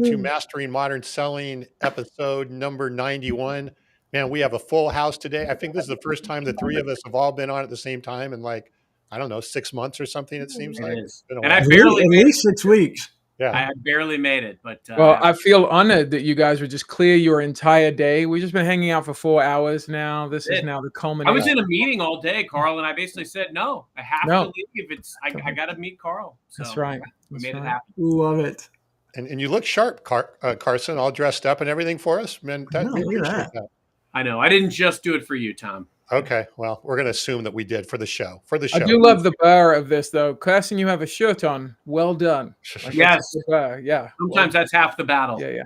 To Mastering Modern Selling, episode number 91. Man, we have a full house today. I think this is the first time the three of us have all been on at the same time in like, I don't know, 6 months or something, it seems like. is. It's been a And while. I barely At made least it. 6 weeks. Yeah. I barely made it, but Well, I feel honored that you guys would just clear your entire day. We've just been hanging out for 4 hours now. This is now the I culmination. was in a meeting all day, Carl, and I basically said, no, I have to leave. I got to meet Carl. So That's right. We made it happen. Love it. And you look sharp, Carson, all dressed up and everything for us. Man, we appreciate that. I know. I didn't just do it for you, Tom. Okay. Well, we're going to assume that we did for the show. I do love the bar of this, though. Carson, you have a shirt on. Well done. Yes. Yeah. Sometimes that's half the battle. Yeah.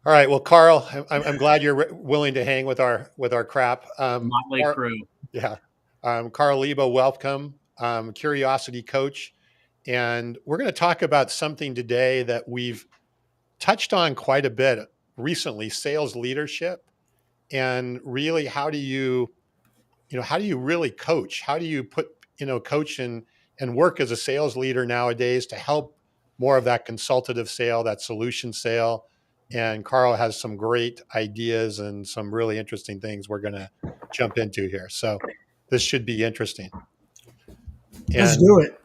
All right. Well, Carl, I'm glad you're willing to hang with our crap. Motley crew. Yeah. Carl Lubbe, welcome. Curiosity coach. And we're going to talk about something today that we've touched on quite a bit recently, sales leadership. And really, how do you really coach? How do you coach and work as a sales leader nowadays to help more of that consultative sale, that solution sale? And Carl has some great ideas and some really interesting things we're going to jump into here. So this should be interesting. Let's do it.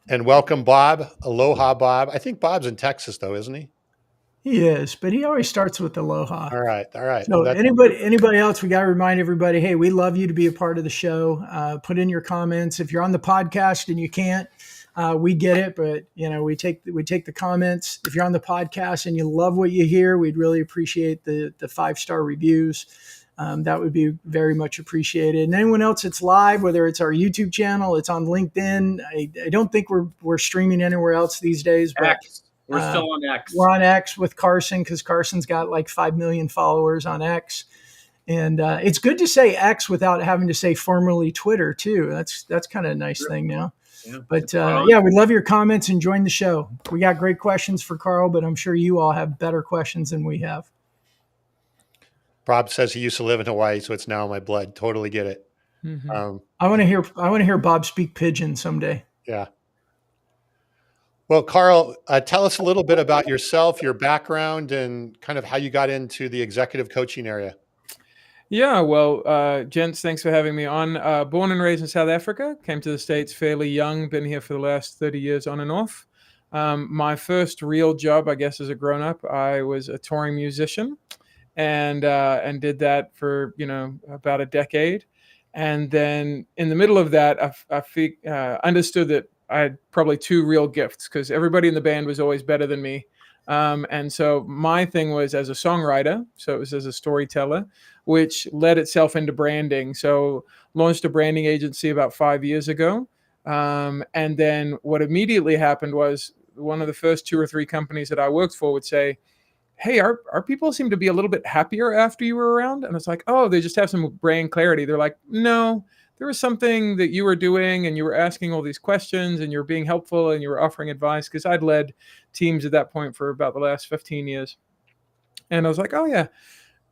And welcome, Bob. Aloha, Bob. I think Bob's in Texas, though, isn't he? He is, but he always starts with aloha. All right. So anybody else, we got to remind everybody, hey, we love you to be a part of the show. Put in your comments. If you're on the podcast and you can't, we get it, but we take the comments. If you're on the podcast and you love what you hear, we'd really appreciate the 5-star reviews. That would be very much appreciated. And anyone else that's live, whether it's our YouTube channel, it's on LinkedIn. I don't think we're streaming anywhere else these days, but X. We're still on X. We're on X with Carson because Carson's got like 5 million followers on X. And it's good to say X without having to say formerly Twitter too. That's kind of a nice thing now. Yeah. But we love your comments and join the show. We got great questions for Carl, but I'm sure you all have better questions than we have. Bob says he used to live in Hawaii, so it's now in my blood. Totally get it. Mm-hmm. I want to hear Bob speak pidgin someday. Yeah. Well, Carl, tell us a little bit about yourself, your background, and kind of how you got into the executive coaching area. Yeah, well, gents, thanks for having me on. Born and raised in South Africa, came to the States fairly young, been here for the last 30 years on and off. My first real job, I guess, as a grown-up, I was a touring musician and did that for, about a decade. And then in the middle of that, I understood that I had probably 2 real gifts because everybody in the band was always better than me. And so my thing was as a songwriter. So it was as a storyteller, which led itself into branding. So launched a branding agency about 5 years ago. And then what immediately happened was one of the first 2 or 3 companies that I worked for would say, hey, our people seem to be a little bit happier after you were around. And it's like, oh, they just have some brand clarity. They're like, no, there was something that you were doing and you were asking all these questions and you were being helpful and you were offering advice, because I'd led teams at that point for about the last 15 years. And I was like, oh yeah,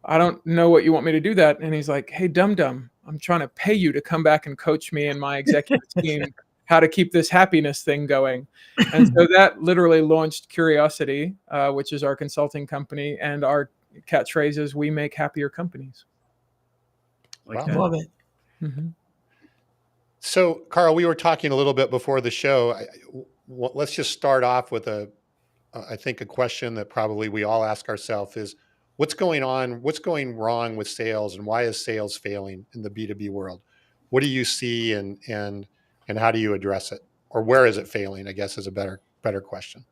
I don't know what you want me to do that. And he's like, hey, dum-dum, I'm trying to pay you to come back and coach me and my executive team how to keep this happiness thing going. And so that literally launched Curiosity, which is our consulting company, and our catchphrase is, we make happier companies. Wow. Love it. Mm-hmm. So, Carl, we were talking a little bit before the show. Let's just start off with I think a question that probably we all ask ourselves is, what's going on? What's going wrong with sales, and why is sales failing in the B2B world? What do you see, and how do you address it, or where is it failing? I guess is a better question.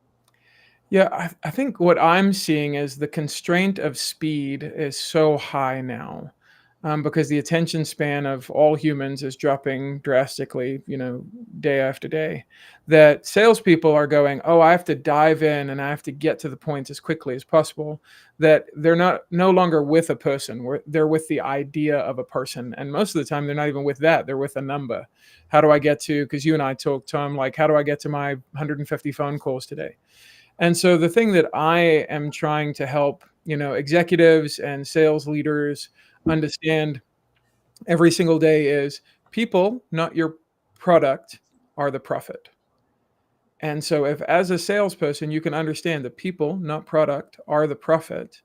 Yeah, I think what I'm seeing is the constraint of speed is so high now. Because the attention span of all humans is dropping drastically, day after day, that salespeople are going, oh, I have to dive in and I have to get to the point as quickly as possible, that they're no longer with a person. They're with the idea of a person. And most of the time, they're not even with that. They're with a number. How do I get to, because you and I talked, Tom, like, how do I get to my 150 phone calls today? And so the thing that I am trying to help, executives and sales leaders understand every single day is people, not your product, are the profit. And so if as a salesperson, you can understand that people, not product, are the profit,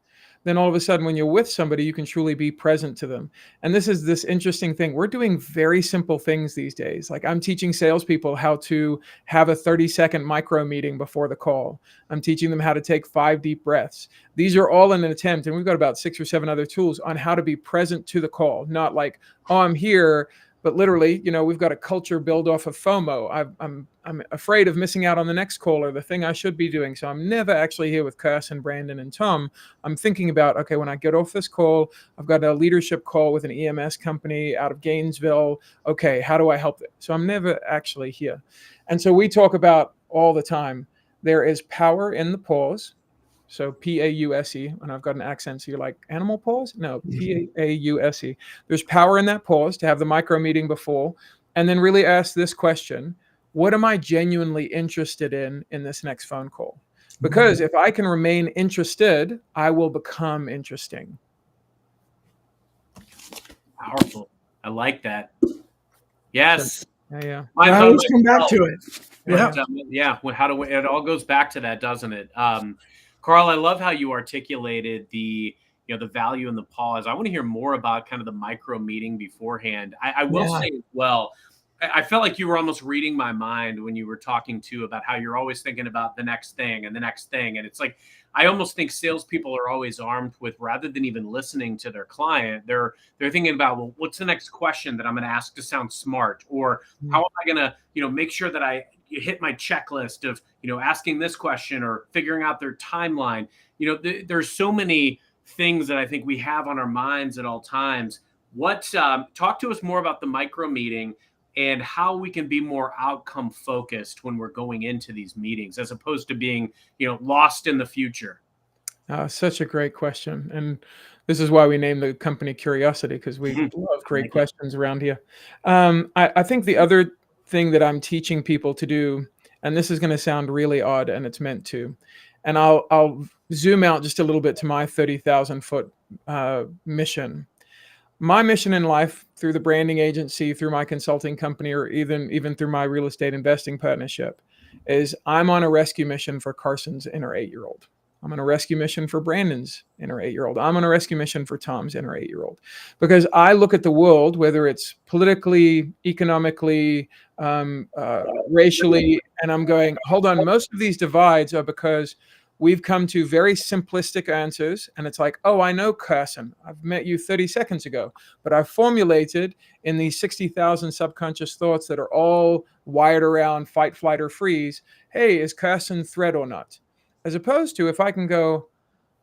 then all of a sudden when you're with somebody, you can truly be present to them. And this is this interesting thing. We're doing very simple things these days. Like I'm teaching salespeople how to have a 30-second micro meeting before the call. I'm teaching them how to take 5 deep breaths. These are all in an attempt, and we've got about 6 or 7 other tools on how to be present to the call, not like, oh, I'm here, but literally, we've got a culture build off of FOMO. I'm afraid of missing out on the next call or the thing I should be doing. So I'm never actually here with Carson, Brandon, and Tom. I'm thinking about, okay, when I get off this call, I've got a leadership call with an EMS company out of Gainesville. Okay, how do I help them? So I'm never actually here. And so we talk about all the time, there is power in the pause. So P-A-U-S-E, and I've got an accent, so you're like, animal pause? No, P-A-U-S-E. There's power in that pause to have the micro meeting before, and then really ask this question: what am I genuinely interested in this next phone call? Because if I can remain interested, I will become interesting. Powerful. I like that. Yes. Yeah. I always come back to it. Yeah. It all goes back to that, doesn't it? Carl, I love how you articulated the value in the pause. I want to hear more about kind of the micro meeting beforehand. I will say as well, I felt like you were almost reading my mind when you were talking about how you're always thinking about the next thing and the next thing. And it's like, I almost think salespeople are always armed with, rather than even listening to their client, they're thinking about, well, what's the next question that I'm going to ask to sound smart? Or how am I going to, make sure that I hit my checklist of, asking this question or figuring out their timeline. There's so many things that I think we have on our minds at all times. Talk to us more about the micro meeting and how we can be more outcome focused when we're going into these meetings, as opposed to being, lost in the future. Such a great question. And this is why we named the company Curiosity, because we love great questions around here. I think the other thing that I'm teaching people to do, and this is going to sound really odd, and it's meant to, and I'll zoom out just a little bit to my 30,000 foot mission. My mission in life, through the branding agency, through my consulting company, or even through my real estate investing partnership, is I'm on a rescue mission for Carson's inner 8-year-old. I'm on a rescue mission for Brandon's inner 8-year-old. I'm on a rescue mission for Tom's inner 8-year-old. Because I look at the world, whether it's politically, economically, racially, and I'm going, hold on, most of these divides are because we've come to very simplistic answers. And it's like, oh, I know Carson. I've met you 30 seconds ago. But I've formulated in these 60,000 subconscious thoughts that are all wired around fight, flight, or freeze. Hey, is Carson threat or not? As opposed to if I can go,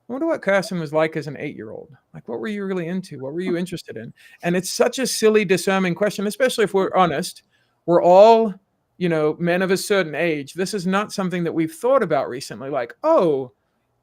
I wonder what Carson was like as an 8-year-old. Like, what were you really into? What were you interested in? And it's such a silly, disarming question, especially if we're honest. We're all, men of a certain age. This is not something that we've thought about recently. Like, oh,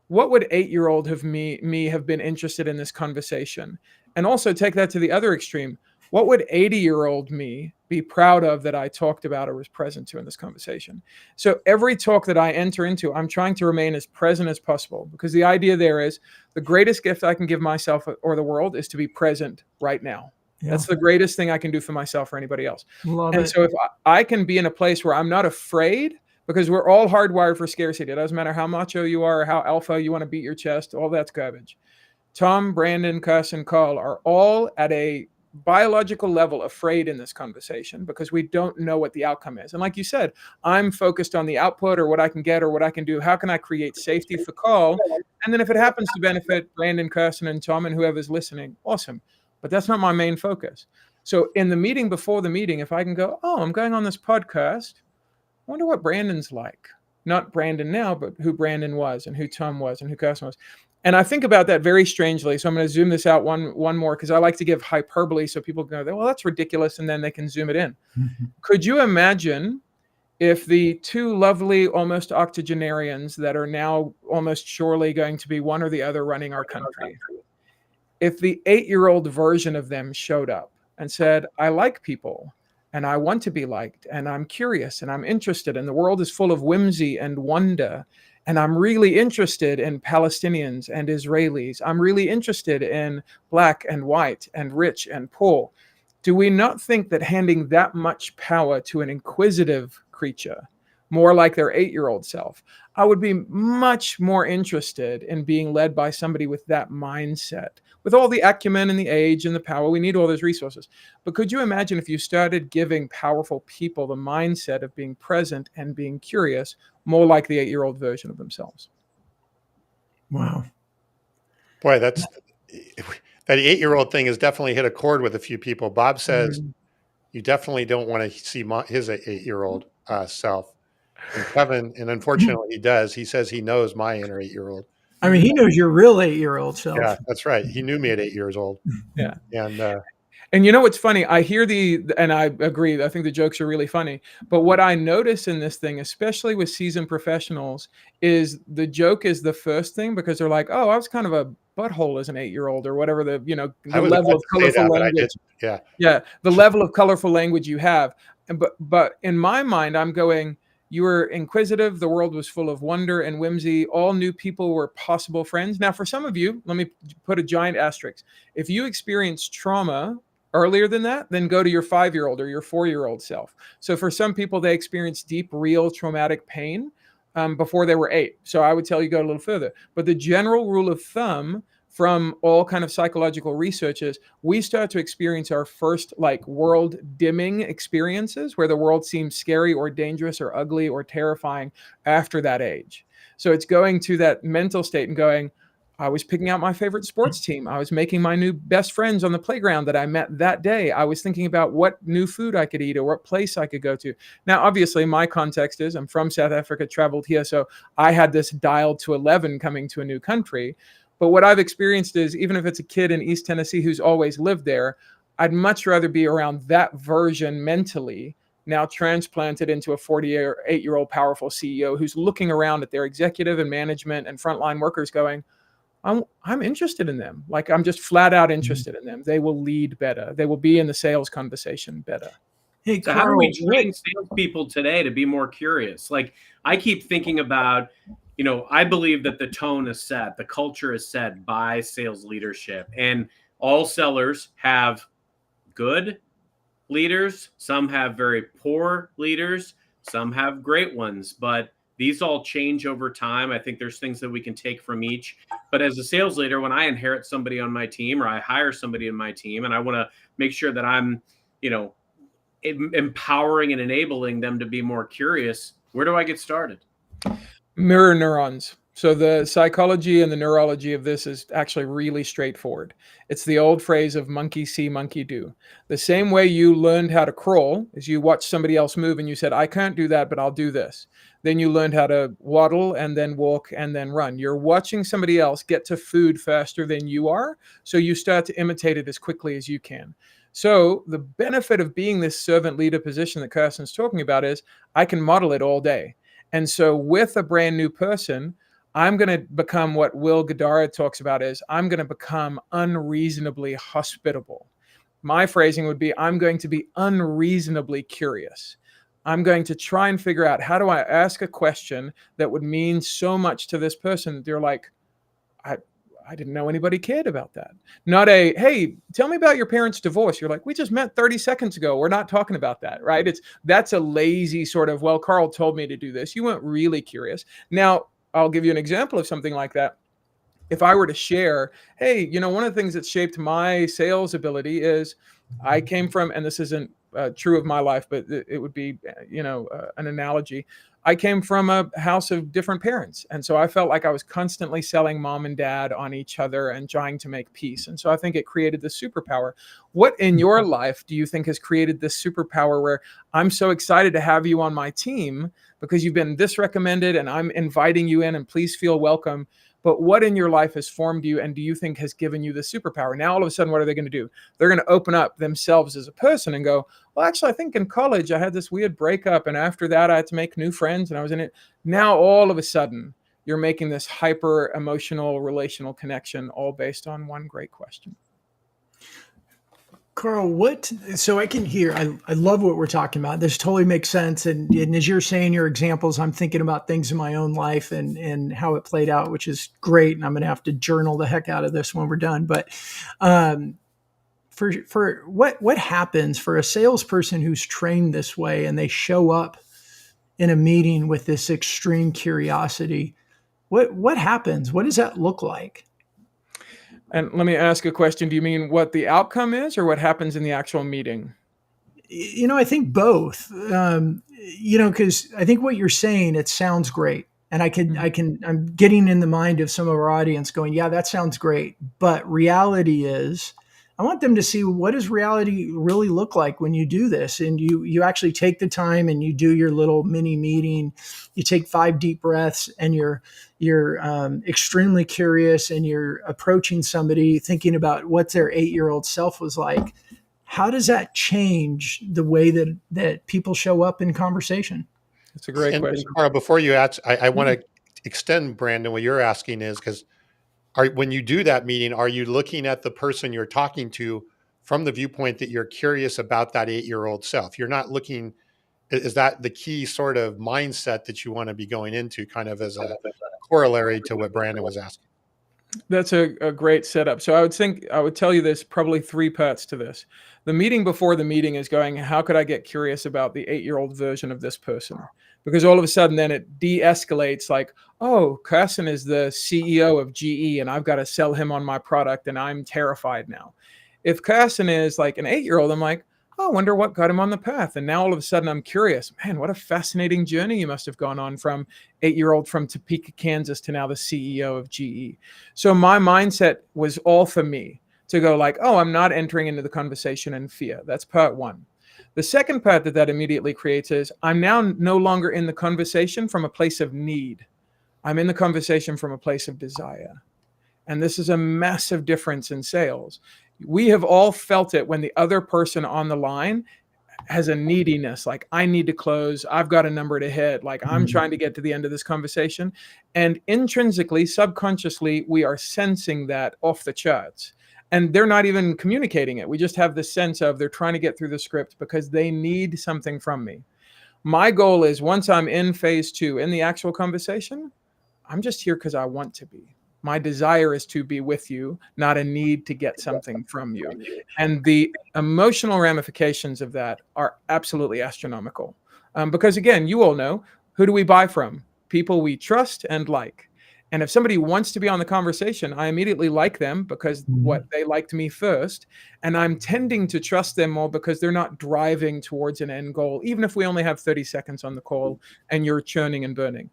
what would 8-year-old have me have been interested in this conversation? And also take that to the other extreme. What would 80-year-old me be proud of that I talked about or was present to in this conversation? So every talk that I enter into, I'm trying to remain as present as possible, because the idea there is the greatest gift I can give myself or the world is to be present right now. Yeah. That's the greatest thing I can do for myself or anybody else. So if I can be in a place where I'm not afraid, because we're all hardwired for scarcity. It doesn't matter how macho you are or how alpha you want to beat your chest. All that's garbage. Tom, Brandon, Cuss, and Carl are all at a biological level afraid in this conversation because we don't know what the outcome is. And like you said, I'm focused on the output or what I can get or what I can do. How can I create safety for Carl? And then if it happens to benefit Brandon, Carson, and Tom and whoever's listening, awesome. But that's not my main focus. So in the meeting before the meeting, if I can go, oh, I'm going on this podcast, I wonder what Brandon's like. Not Brandon now, but who Brandon was and who Tom was and who Carson was. And I think about that very strangely. So I'm going to zoom this out one more, because I like to give hyperbole so people go, well, that's ridiculous, and then they can zoom it in. Mm-hmm. Could you imagine if the two lovely, almost octogenarians that are now almost surely going to be one or the other running our country, if the 8-year-old version of them showed up and said, I like people, and I want to be liked, and I'm curious, and I'm interested, and the world is full of whimsy and wonder, and I'm really interested in Palestinians and Israelis. I'm really interested in black and white and rich and poor. Do we not think that handing that much power to an inquisitive creature more like their 8-year-old self. I would be much more interested in being led by somebody with that mindset, with all the acumen and the age and the power. We need all those resources. But could you imagine if you started giving powerful people the mindset of being present and being curious, more like the 8-year-old version of themselves? Wow. Boy, that 8-year-old thing has definitely hit a chord with a few people. Bob says you definitely don't want to see his 8-year-old self. And Kevin, and unfortunately he does, he says he knows my inner 8-year-old. I mean, he knows your real 8-year-old self. Yeah, that's right. He knew me at 8 years old. Yeah. And you know what's funny? I hear and I agree, I think the jokes are really funny. But what I notice in this thing, especially with seasoned professionals, is the joke is the first thing, because they're like, oh, I was kind of a butthole as an 8-year-old, or whatever the level of colorful language. Yeah, the level of colorful language you have. But in my mind, I'm going, you were inquisitive. The world was full of wonder and whimsy. All new people were possible friends. Now, for some of you, let me put a giant asterisk. If you experienced trauma earlier than that, then go to your 5-year-old or your 4-year-old self. So for some people, they experience deep, real traumatic pain before they were 8. So I would tell you go a little further. But the general rule of thumb from all kind of psychological researches, we start to experience our first world dimming experiences where the world seems scary or dangerous or ugly or terrifying after that age. So it's going to that mental state and going, I was picking out my favorite sports team. I was making my new best friends on the playground that I met that day. I was thinking about what new food I could eat or what place I could go to. Now, obviously, my context is I'm from South Africa, traveled here. So I had this dialed to 11 coming to a new country. But what I've experienced is, even if it's a kid in East Tennessee who's always lived there, I'd much rather be around that version mentally, now transplanted into a 48-year-old powerful CEO who's looking around at their executive and management and frontline workers going, I'm interested in them. I'm just flat out interested in them. They will lead better. They will be in the sales conversation better. Hey, so Carl, how do we train salespeople today to be more curious? I keep thinking about, I believe that the tone is set, the culture is set by sales leadership, and all sellers have good leaders. Some have very poor leaders. Some have great ones, but these all change over time. I think there's things that we can take from each. But as a sales leader, when I inherit somebody on my team or I hire somebody in my team and I want to make sure that I'm, empowering and enabling them to be more curious, where do I get started? Mirror neurons. So the psychology and the neurology of this is actually really straightforward. It's the old phrase of monkey see, monkey do. The same way you learned how to crawl is you watched somebody else move and you said, I can't do that, but I'll do this. Then you learned how to waddle and then walk and then run. You're watching somebody else get to food faster than you are, so you start to imitate it as quickly as you can. So the benefit of being this servant leader position that Kirsten's talking about is I can model it all day. And so with a brand new person, I'm going to become what Will Gadara talks about is I'm going to become unreasonably hospitable. My phrasing would be I'm going to be unreasonably curious. I'm going to try and figure out how do I ask a question that would mean so much to this person. They're like, I didn't know anybody cared about that. Not hey, tell me about your parents' divorce. You're like, we just met 30 seconds ago. We're not talking about that, right? That's a lazy sort of, well, Carl told me to do this. You weren't really curious. Now, I'll give you an example of something like that. If I were to share, hey, one of the things that shaped my sales ability is I came from, and this isn't true of my life, but it would be, an analogy. I came from a house of different parents. And so I felt like I was constantly selling mom and dad on each other and trying to make peace. And so I think it created this superpower. What in your life do you think has created this superpower where I'm so excited to have you on my team because you've been this recommended and I'm inviting you in and please feel welcome? But what in your life has formed you and do you think has given you the superpower? Now, all of a sudden, what are they going to do? They're going to open up themselves as a person and go, well, actually, I think in college, I had this weird breakup. And after that, I had to make new friends and I was in it. Now, all of a sudden, you're making this hyper emotional relational connection all based on one great question. Carl, so I can hear, I love what we're talking about. This totally makes sense. And as you're saying your examples, I'm thinking about things in my own life and how it played out, which is great. And I'm going to have to journal the heck out of this when we're done. But for what happens for a salesperson who's trained this way and they show up in a meeting with this extreme curiosity, what happens? What does that look like? And let me ask a question. Do you mean what the outcome is or what happens in the actual meeting? I think both. Because I think what you're saying, it sounds great. And I'm getting in the mind of some of our audience going, yeah, that sounds great. But reality is, I want them to see, what does reality really look like when you do this? And you actually take the time and you do your little mini meeting. You take 5 deep breaths and you're extremely curious, and you're approaching somebody thinking about what their 8-year-old self was like. How does that change the way that people show up in conversation? That's a great question. And Carl, before you ask, I want to extend, Brandon, what you're asking is, because when you do that meeting, are you looking at the person you're talking to from the viewpoint that you're curious about that 8-year-old self? You're not looking, is that the key sort of mindset that you want to be going into, kind of as a corollary to what Brandon was asking? That's a great setup. So I would tell you there's probably 3 parts to this. The meeting before the meeting is going, how could I get curious about the 8-year-old version of this person? Because all of a sudden then it de-escalates like, oh, Carson is the CEO of GE and I've got to sell him on my product and I'm terrified now. If Carson is like an 8-year-old, I'm like, oh, I wonder what got him on the path. And now all of a sudden I'm curious, man, what a fascinating journey you must have gone on from 8-year-old from Topeka, Kansas to now the CEO of GE. So my mindset was all for me to go like, oh, I'm not entering into the conversation in fear. That's part 1. The second part that immediately creates is I'm now no longer in the conversation from a place of need. I'm in the conversation from a place of desire. And this is a massive difference in sales. We have all felt it when the other person on the line has a neediness, like I need to close, I've got a number to hit, like I'm trying to get to the end of this conversation. And intrinsically, subconsciously, we are sensing that off the charts. And they're not even communicating it. We just have this sense of they're trying to get through the script because they need something from me. My goal is once I'm in phase 2, in the actual conversation, I'm just here because I want to be. My desire is to be with you, not a need to get something from you. And the emotional ramifications of that are absolutely astronomical. Because again, you all know, who do we buy from? People we trust and like. And if somebody wants to be on the conversation, I immediately like them because what they liked me first. And I'm tending to trust them more because they're not driving towards an end goal, even if we only have 30 seconds on the call and you're churning and burning.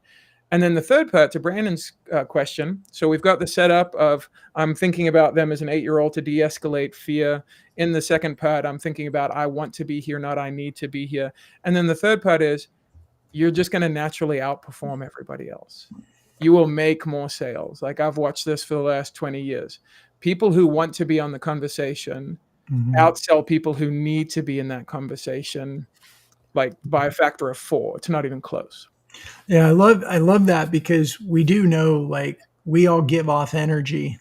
And then the third part to Brandon's question. So we've got the setup of I'm thinking about them as an 8-year-old to de-escalate fear. In the second part, I'm thinking about I want to be here, not I need to be here. And then the third part is you're just going to naturally outperform everybody else. You will make more sales. Like I've watched this for the last 20 years. People who want to be on the conversation outsell people who need to be in that conversation, like by a factor of 4. It's not even close. Yeah, I love that, because we do know, like, we all give off energy.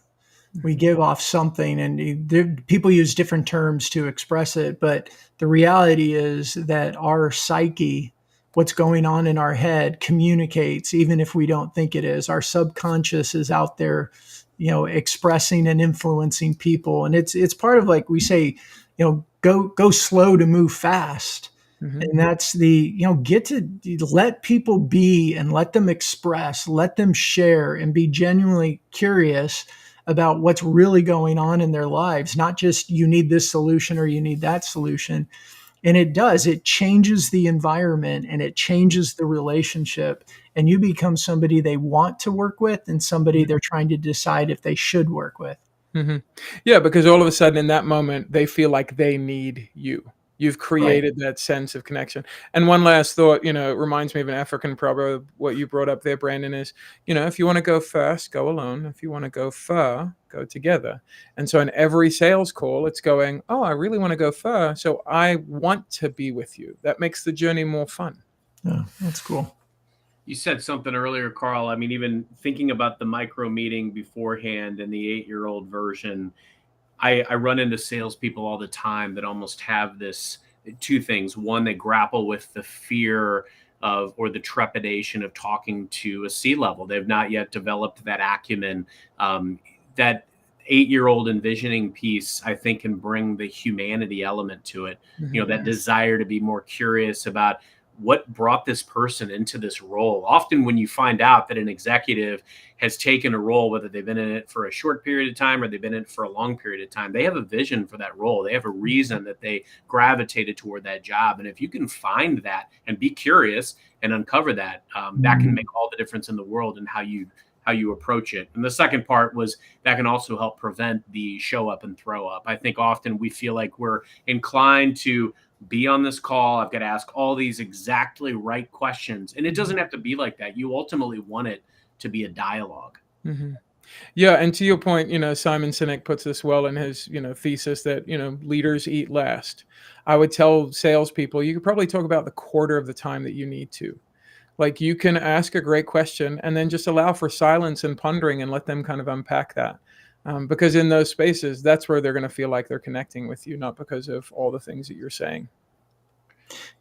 We give off something, and people use different terms to express it. But the reality is that our psyche, what's going on in our head, communicates, even if we don't think it is. Our subconscious is out there, expressing and influencing people. And it's part of, like we say, go slow to move fast. And that's get to let people be and let them express, let them share, and be genuinely curious about what's really going on in their lives, not just you need this solution or you need that solution. And it changes the environment and it changes the relationship, and you become somebody they want to work with and somebody they're trying to decide if they should work with. Yeah, because all of a sudden in that moment, they feel like they need you. You've created that sense of connection. And one last thought, it reminds me of an African proverb. What you brought up there, Brandon, is, if you want to go fast, go alone. If you want to go far, go together. And so in every sales call, it's going, oh, I really want to go far. So I want to be with you. That makes the journey more fun. Yeah, that's cool. You said something earlier, Carl. I mean, even thinking about the micro meeting beforehand and the 8-year-old version, I run into salespeople all the time that almost have this 2 things. One, they grapple with the fear of, or the trepidation of talking to a C-level. They've not yet developed that acumen. That 8-year-old envisioning piece, I think, can bring the humanity element to it. That desire to be more curious about what brought this person into this role. Often when you find out that an executive has taken a role, whether they've been in it for a short period of time or they've been in it for a long period of time, they have a vision for that role. They have a reason that they gravitated toward that job. And if you can find that and be curious and uncover that, that can make all the difference in the world in how you approach it. And the second part was that can also help prevent the show up and throw up. I think often we feel like we're inclined to be on this call. I've got to ask all these exactly right questions. And it doesn't have to be like that. You ultimately want it to be a dialogue. Mm-hmm. Yeah. And to your point, Simon Sinek puts this well in his, thesis that, leaders eat last. I would tell salespeople, you could probably talk about the quarter of the time that you need to. Like, you can ask a great question and then just allow for silence and pondering and let them kind of unpack that. Because in those spaces, that's where they're going to feel like they're connecting with you, not because of all the things that you're saying.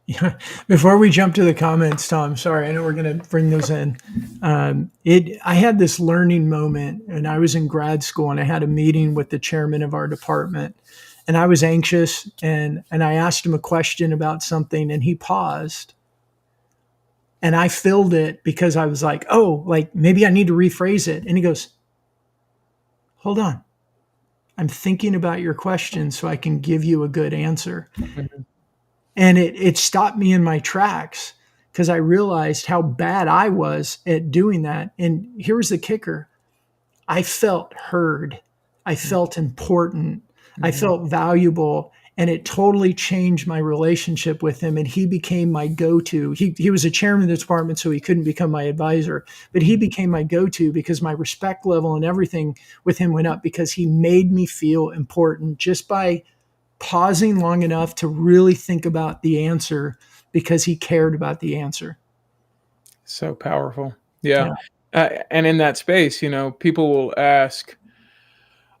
Yeah. Before we jump to the comments, Tom, sorry, I know we're going to bring those in. I had this learning moment, and I was in grad school, and I had a meeting with the chairman of our department, and I was anxious, and I asked him a question about something, and he paused. And I filled it because I was like, oh, like maybe I need to rephrase it. And he goes, hold on. I'm thinking about your question so I can give you a good answer. Mm-hmm. And it stopped me in my tracks because I realized how bad I was at doing that. And here's the kicker. I felt heard. I felt important. Mm-hmm. I felt valuable. And it totally changed my relationship with him. And he became my go-to. He was a chairman of the department, so he couldn't become my advisor. But he became my go-to because my respect level and everything with him went up because he made me feel important just by pausing long enough to really think about the answer because he cared about the answer. So powerful. Yeah. And in that space, people will ask,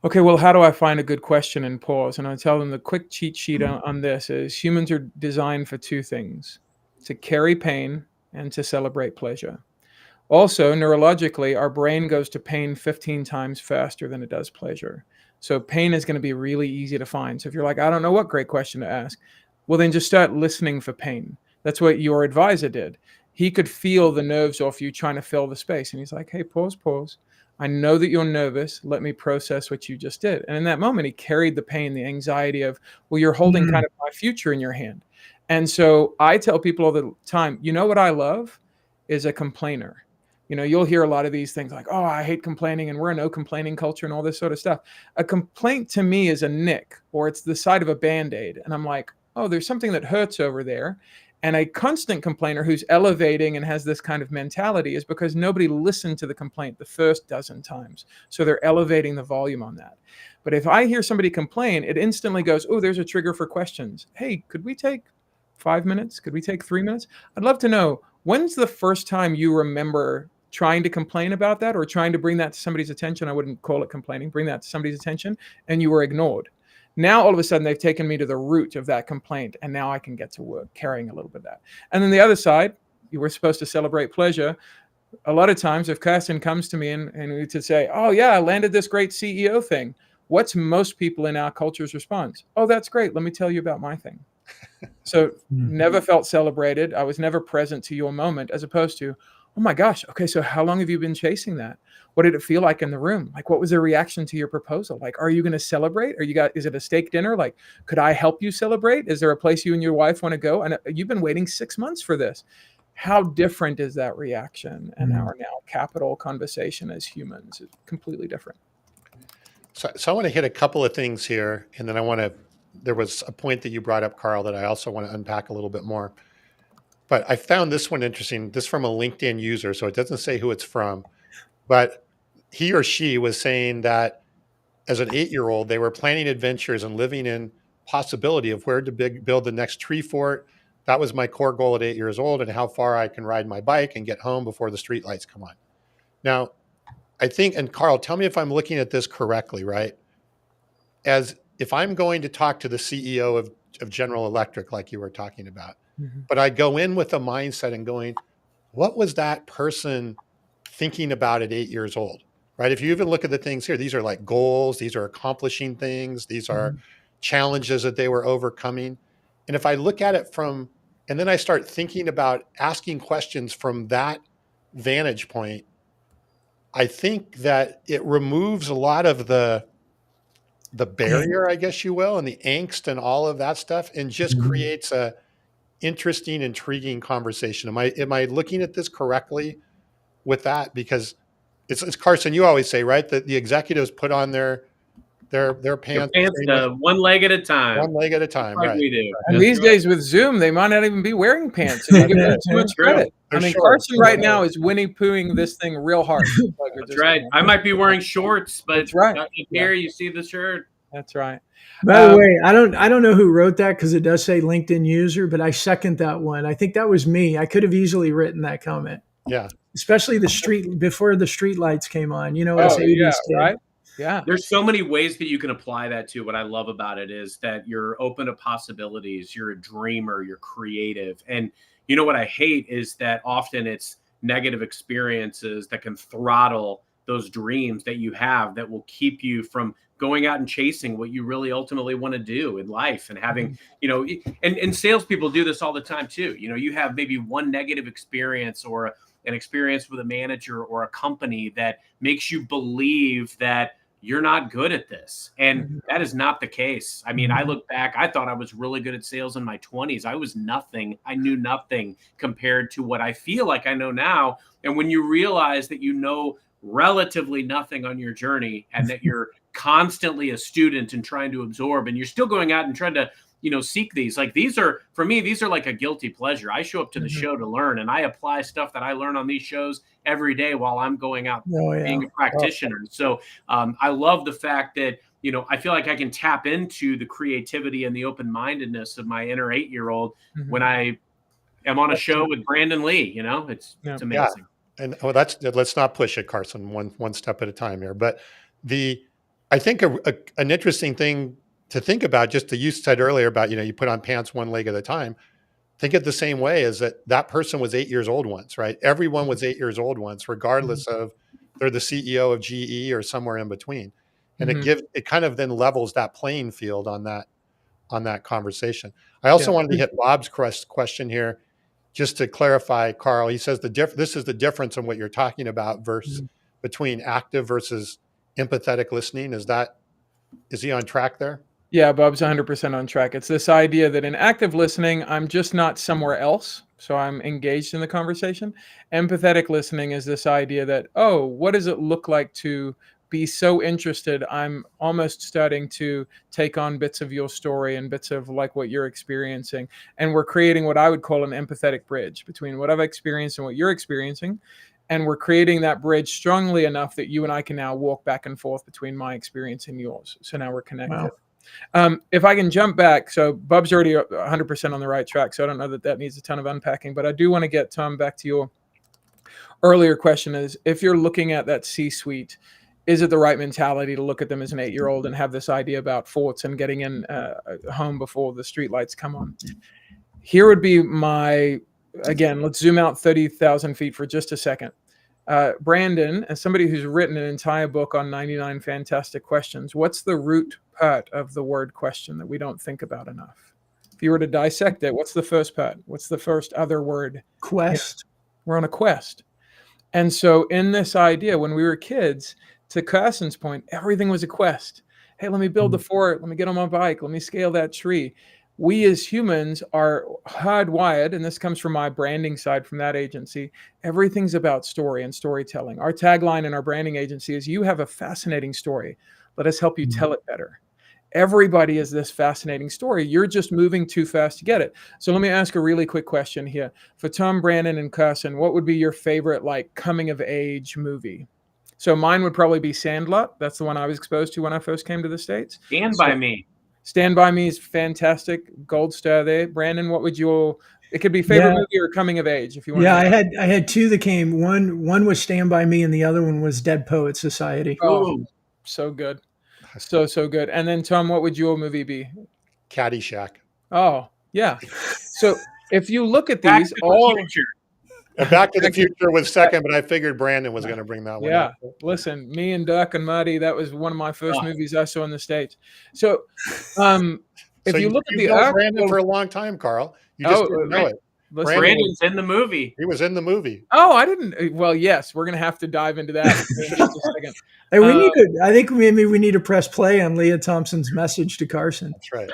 okay, well, how do I find a good question and pause? And I tell them the quick cheat sheet on this is humans are designed for two things: to carry pain and to celebrate pleasure. Also, neurologically, our brain goes to pain 15 times faster than it does pleasure. So pain is going to be really easy to find. So if you're like, I don't know what great question to ask, well, then just start listening for pain. That's what your advisor did. He could feel the nerves off you trying to fill the space. And he's like, hey, pause. I know that you're nervous. Let me process what you just did. And in that moment, he carried the pain, the anxiety of, well, you're holding kind of my future in your hand. And so I tell people all the time, what I love is a complainer. You'll hear a lot of these things like, oh, I hate complaining and we're a no complaining culture and all this sort of stuff. A complaint to me is a nick, or it's the side of a Band-Aid. And I'm like, oh, there's something that hurts over there. And a constant complainer who's elevating and has this kind of mentality is because nobody listened to the complaint the first dozen times. So they're elevating the volume on that. But if I hear somebody complain, it instantly goes, oh, there's a trigger for questions. Hey, could we take 5 minutes? Could we take 3 minutes? I'd love to know, when's the first time you remember trying to complain about that or trying to bring that to somebody's attention? I wouldn't call it complaining, bring that to somebody's attention, and you were ignored. Now, all of a sudden, they've taken me to the root of that complaint, and now I can get to work carrying a little bit of that. And then the other side, you were supposed to celebrate pleasure. A lot of times, if Kirsten comes to me and we to say, oh, yeah, I landed this great CEO thing, what's most people in our culture's response? Oh, that's great. Let me tell you about my thing. So never felt celebrated. I was never present to your moment, as opposed to, oh my gosh, okay, so how long have you been chasing that? What did it feel like in the room? Like, what was the reaction to your proposal? Like, are you going to celebrate? Is it a steak dinner? Like, could I help you celebrate? Is there a place you and your wife want to go? And you've been waiting 6 months for this. How different is that reaction? And our now capital conversation as humans is completely different. So I want to hit a couple of things here. And then there was a point that you brought up, Carl, that I also want to unpack a little bit more. But I found this one interesting. This from a LinkedIn user, so it doesn't say who it's from. But he or she was saying that as an 8-year-old, they were planning adventures and living in possibility of where to build the next tree fort. That was my core goal at 8 years old, and how far I can ride my bike and get home before the street lights come on. Now, I think, and Carl, tell me if I'm looking at this correctly, right? As if I'm going to talk to the CEO of General Electric, like you were talking about, but I go in with a mindset and going, what was that person thinking about at 8 years old, right? If you even look at the things here, these are like goals, these are accomplishing things, these are challenges that they were overcoming. And if I look at it from And then I start thinking about asking questions from that vantage point. I think that it removes a lot of the barrier, I guess you will, and the angst and all of that stuff, and just creates a interesting, intriguing conversation. Am I looking at this correctly with that? Because it's Carson, you always say, right, that the executives put on their Your pants the pants same way, one leg at a time. one leg at a Just time, like right? we do. And That's these right. days with Zoom, they might not even be wearing pants, and you give them too much True. credit. They're I mean, short. Carson right now is Winnie Poohing this thing real hard. Like That's right. I might be wearing shorts, but That's right. here you see the shirt. That's right. By the way, I don't know who wrote that because it does say LinkedIn user, but I second that one. I think that was me. I could have easily written that comment. Yeah. Especially before the street lights came on. You know, Oh, as 80s yeah, kid. right? Yeah. There's so many ways that you can apply that to. What I love about it is that you're open to possibilities. You're a dreamer. You're creative. And you know what I hate is that often it's negative experiences that can throttle those dreams that you have that will keep you from going out and chasing what you really ultimately want to do in life and having, and salespeople do this all the time too. You have maybe one negative experience or an experience with a manager or a company that makes you believe that you're not good at this. And that is not the case. I mean, I look back, I thought I was really good at sales in my 20s. I was nothing. I knew nothing compared to what I feel like I know now. And when you realize that you know relatively nothing on your journey and that you're constantly a student and trying to absorb, and you're still going out and trying to seek these. Like these are, for me, these are like a guilty pleasure. I show up to the show to learn, and I apply stuff that I learn on these shows every day while I'm going out being a practitioner. So I love the fact that, I feel like I can tap into the creativity and the open-mindedness of my inner 8-year-old when I am on a show with Brandon Lee. It's amazing. Yeah. And let's not push it, Carson, one step at a time here. But I think an interesting thing to think about, just that you said earlier about, you put on pants one leg at a time. Think it the same way, is that person was 8 years old once, right? Everyone was 8 years old once, regardless of they're the CEO of GE or somewhere in between. And it kind of then levels that playing field on that conversation. I also wanted to hit Bob's question here, just to clarify, Carl. He says this is the difference in what you're talking about between active versus empathetic listening. Is he on track there? Yeah, Bob's 100% on track. It's this idea that in active listening, I'm just not somewhere else. So I'm engaged in the conversation. Empathetic listening is this idea that, oh, what does it look like to be so interested? I'm almost starting to take on bits of your story and bits of like what you're experiencing. And we're creating what I would call an empathetic bridge between what I've experienced and what you're experiencing. And we're creating that bridge strongly enough that you and I can now walk back and forth between my experience and yours. So now we're connected. Wow. If I can jump back, so Bub's already 100% on the right track, so I don't know that needs a ton of unpacking, but I do want to get, Tom, back to your earlier question is, if you're looking at that C-suite, is it the right mentality to look at them as an 8-year-old and have this idea about forts and getting in home before the streetlights come on? Here would be again, let's zoom out 30,000 feet for just a second. Brandon, as somebody who's written an entire book on 99 fantastic questions, what's the root part of the word question that we don't think about enough? If you were to dissect it, what's the first part? What's the first other word? Quest. We're on a quest. And so in this idea, when we were kids, to Carson's point, everything was a quest. Hey, let me build the fort. Let me get on my bike. Let me scale that tree. We as humans are hardwired, and this comes from my branding side from that agency. Everything's about story and storytelling. Our tagline in our branding agency is, you have a fascinating story. Let us help you tell it better. Everybody is this fascinating story. You're just moving too fast to get it. So let me ask a really quick question here. For Tom, Brandon, and Carson, what would be your favorite coming of age movie? So mine would probably be Sandlot. That's the one I was exposed to when I first came to the States. Stand by Me. Stand by Me is fantastic. Gold star there. Brandon, what would it could be favorite movie or coming of age if you want. Yeah, I had two that came. One was Stand by Me and the other one was Dead Poet Society. Oh, so good. So good. And then Tom, what would your movie be? Caddyshack. Oh, yeah. So if you look at Back these to the Future. Back to the Future was second, but I figured Brandon was going to bring that one up. Listen, me and Dirk and Marty, that was one of my first movies I saw in the States. So if So you look at you've the known Ark, Brandon for a long time, Carl. You just didn't know it. listen, Brandon's in the movie. He was in the movie. oh, I didn't. Well, yes, we're gonna have to dive into that in just a second. Hey, we need to. I think maybe we need to press play on Leah Thompson's message to Carson. That's right.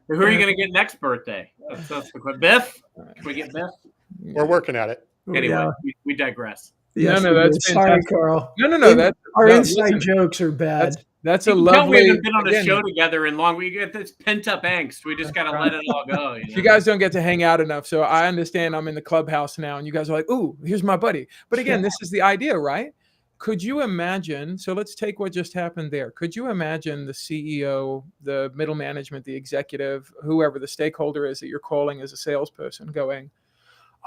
Who are you going to get next birthday? That's the question. Biff? Can we get Biff? We're working at it. Anyway, Yeah. we digress. Yes, no, we that's do. Sorry, fantastic. Carl. No. That's Our no, inside listen, jokes are bad. That's a You can tell we lovely. haven't been on a again, show together in long. We get this pent up angst. We just got to let it all go. You guys don't get to hang out enough, so I understand. I'm in the clubhouse now, and you guys are like, "Ooh, here's my buddy." But again, this is the idea, right? Could you imagine? So let's take what just happened there. Could you imagine the CEO, the middle management, the executive, whoever the stakeholder is that you're calling as a salesperson, going,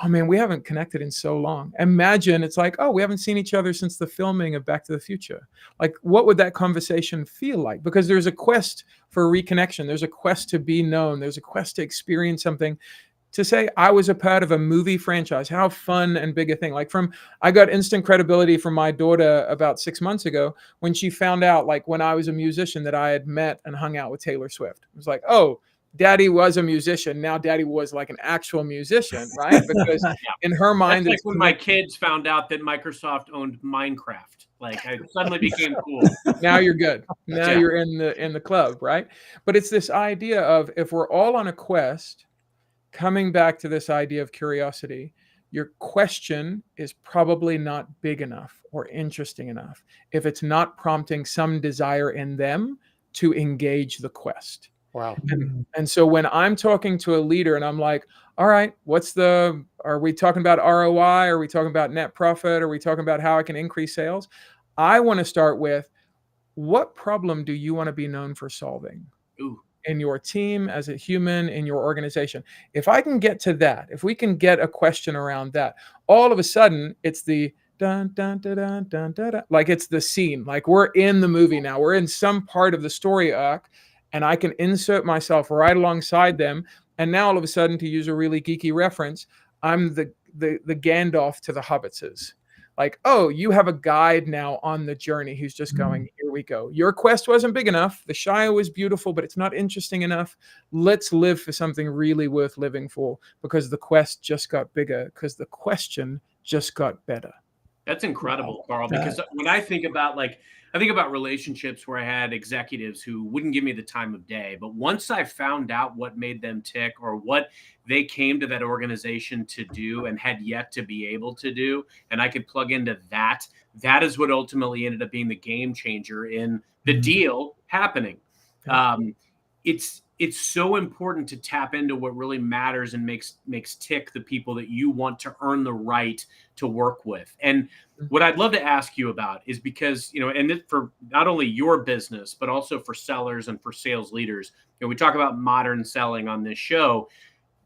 "Oh man, we haven't connected in so long." Imagine it's like, "Oh, we haven't seen each other since the filming of Back to the Future." Like, what would that conversation feel like? Because there's a quest for reconnection. There's a quest to be known. There's a quest to experience something. To say I was a part of a movie franchise, how fun and big a thing. Like I got instant credibility from my daughter about 6 months ago when she found out, like when I was a musician, that I had met and hung out with Taylor Swift. It was like, oh, Daddy was a musician. Now Daddy was like an actual musician, right? Because in her mind, that's like when my kids found out that Microsoft owned Minecraft. Like I suddenly became cool. Now you're good. Now you're in the club, right? But it's this idea of, if we're all on a quest, coming back to this idea of curiosity, your question is probably not big enough or interesting enough if it's not prompting some desire in them to engage the quest. Wow. And so when I'm talking to a leader and I'm like, all right, are we talking about ROI? Are we talking about net profit? Are we talking about how I can increase sales? I want to start with, what problem do you want to be known for solving? Ooh. In your team, as a human, in your organization? If I can get to that, if we can get a question around that, all of a sudden it's the dun, dun, dun, dun, dun, dun, dun, like it's the scene, like we're in the movie now, we're in some part of the story arc, and I can insert myself right alongside them. And now all of a sudden, to use a really geeky reference, I'm the Gandalf to the hobbitses. Like, oh, you have a guide now on the journey who's just going, here we go. Your quest wasn't big enough. The Shire was beautiful, but it's not interesting enough. Let's live for something really worth living for, because the quest just got bigger, because the question just got better. That's incredible, Carl, because when I think about relationships where I had executives who wouldn't give me the time of day, but once I found out what made them tick or what they came to that organization to do and had yet to be able to do, and I could plug into that, that is what ultimately ended up being the game changer in the deal happening. It's so important to tap into what really matters and makes tick the people that you want to earn the right to work with. And what I'd love to ask you about is, because, and for not only your business, but also for sellers and for sales leaders, we talk about modern selling on this show.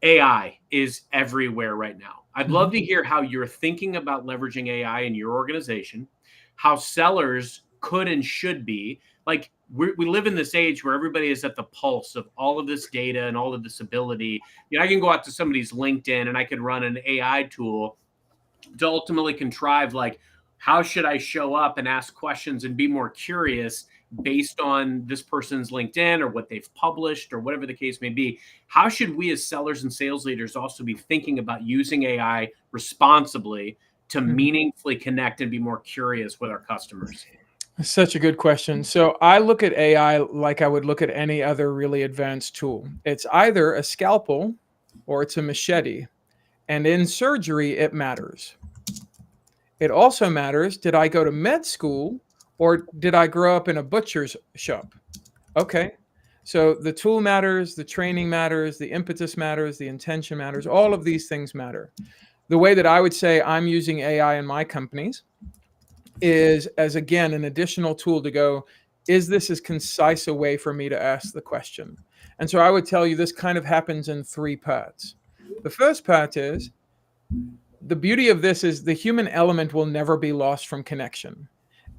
AI is everywhere right now. I'd love to hear how you're thinking about leveraging AI in your organization, how sellers could and should be. Like, we live in this age where everybody is at the pulse of all of this data and all of this ability. I can go out to somebody's LinkedIn and I can run an AI tool to ultimately contrive, like, how should I show up and ask questions and be more curious based on this person's LinkedIn or what they've published or whatever the case may be. How should we as sellers and sales leaders also be thinking about using AI responsibly to meaningfully connect and be more curious with our customers? Such a good question. So I look at AI like I would look at any other really advanced tool. It's either a scalpel or it's a machete. And in surgery, it matters. It also matters, did I go to med school or did I grow up in a butcher's shop? Okay. So the tool matters, the training matters, the impetus matters, the intention matters. All of these things matter. The way that I would say I'm using AI in my companies is as, again, an additional tool to go, is this as concise a way for me to ask the question? And so I would tell you this kind of happens in 3 parts. The first part is, the beauty of this is the human element will never be lost from connection.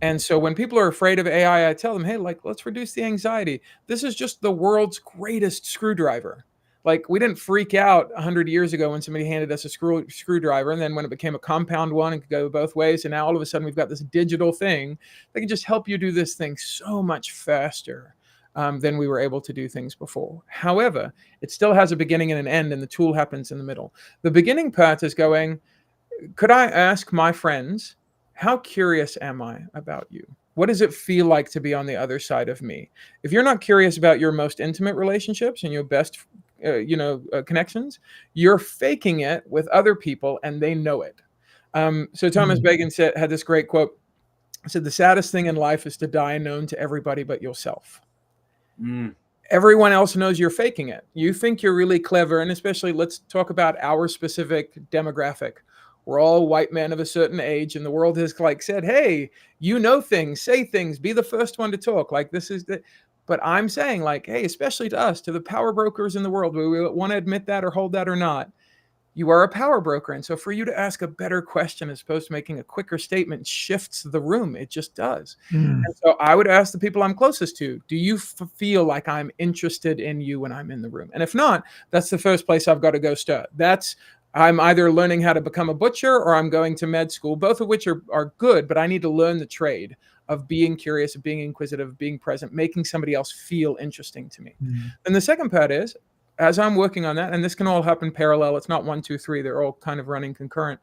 And so when people are afraid of AI, I tell them, hey, like, let's reduce the anxiety. This is just the world's greatest screwdriver. Like, we didn't freak out 100 years ago when somebody handed us a screwdriver. And then when it became a compound one, it could go both ways. And now all of a sudden we've got this digital thing that can just help you do this thing so much faster. than we were able to do things before. However, it still has a beginning and an end, and the tool happens in the middle. The beginning part is going, could I ask my friends, how curious am I about you? What does it feel like to be on the other side of me? If you're not curious about your most intimate relationships and your best, connections, you're faking it with other people, and they know it. So Thomas Bacon had this great quote. He said, "The saddest thing in life is to die known to everybody but yourself." Mm. Everyone else knows you're faking it. You think you're really clever, and especially let's talk about our specific demographic. We're all white men of a certain age, and the world has like said, "Hey, you know things, say things, be the first one to talk." Like this is the, but I'm saying like, hey, especially to us, to the power brokers in the world, whether we want to admit that or hold that or not, you are a power broker. And so for you to ask a better question as opposed to making a quicker statement shifts the room. It just does. And so I would ask the people I'm closest to, do you feel like I'm interested in you when I'm in the room? And if not, that's the first place I've got to go start. I'm either learning how to become a butcher or I'm going to med school, both of which are good, but I need to learn the trade of being curious, of being inquisitive, of being present, making somebody else feel interesting to me. And the second part is, as I'm working on that, and this can all happen parallel, it's not 1, 2, 3, they're all kind of running concurrent.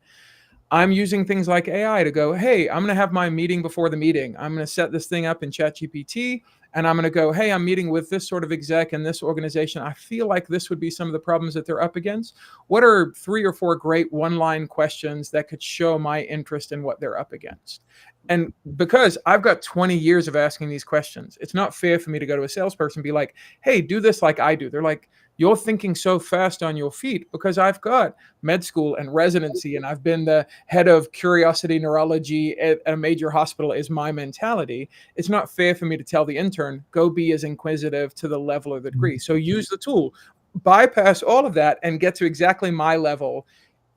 I'm using things like AI to go, hey, I'm going to have my meeting before the meeting. I'm going to set this thing up in ChatGPT, and I'm going to go, hey, I'm meeting with this sort of exec in this organization. I feel like this would be some of the problems that they're up against. What are 3 or 4 great one-line questions that could show my interest in what they're up against? And because I've got 20 years of asking these questions, it's not fair for me to go to a salesperson and be like, hey, do this like I do. They're like, you're thinking so fast on your feet because I've got med school and residency, and I've been the head of curiosity neurology at a major hospital is my mentality. It's not fair for me to tell the intern, go be as inquisitive to the level or the degree. So use the tool, bypass all of that, and get to exactly my level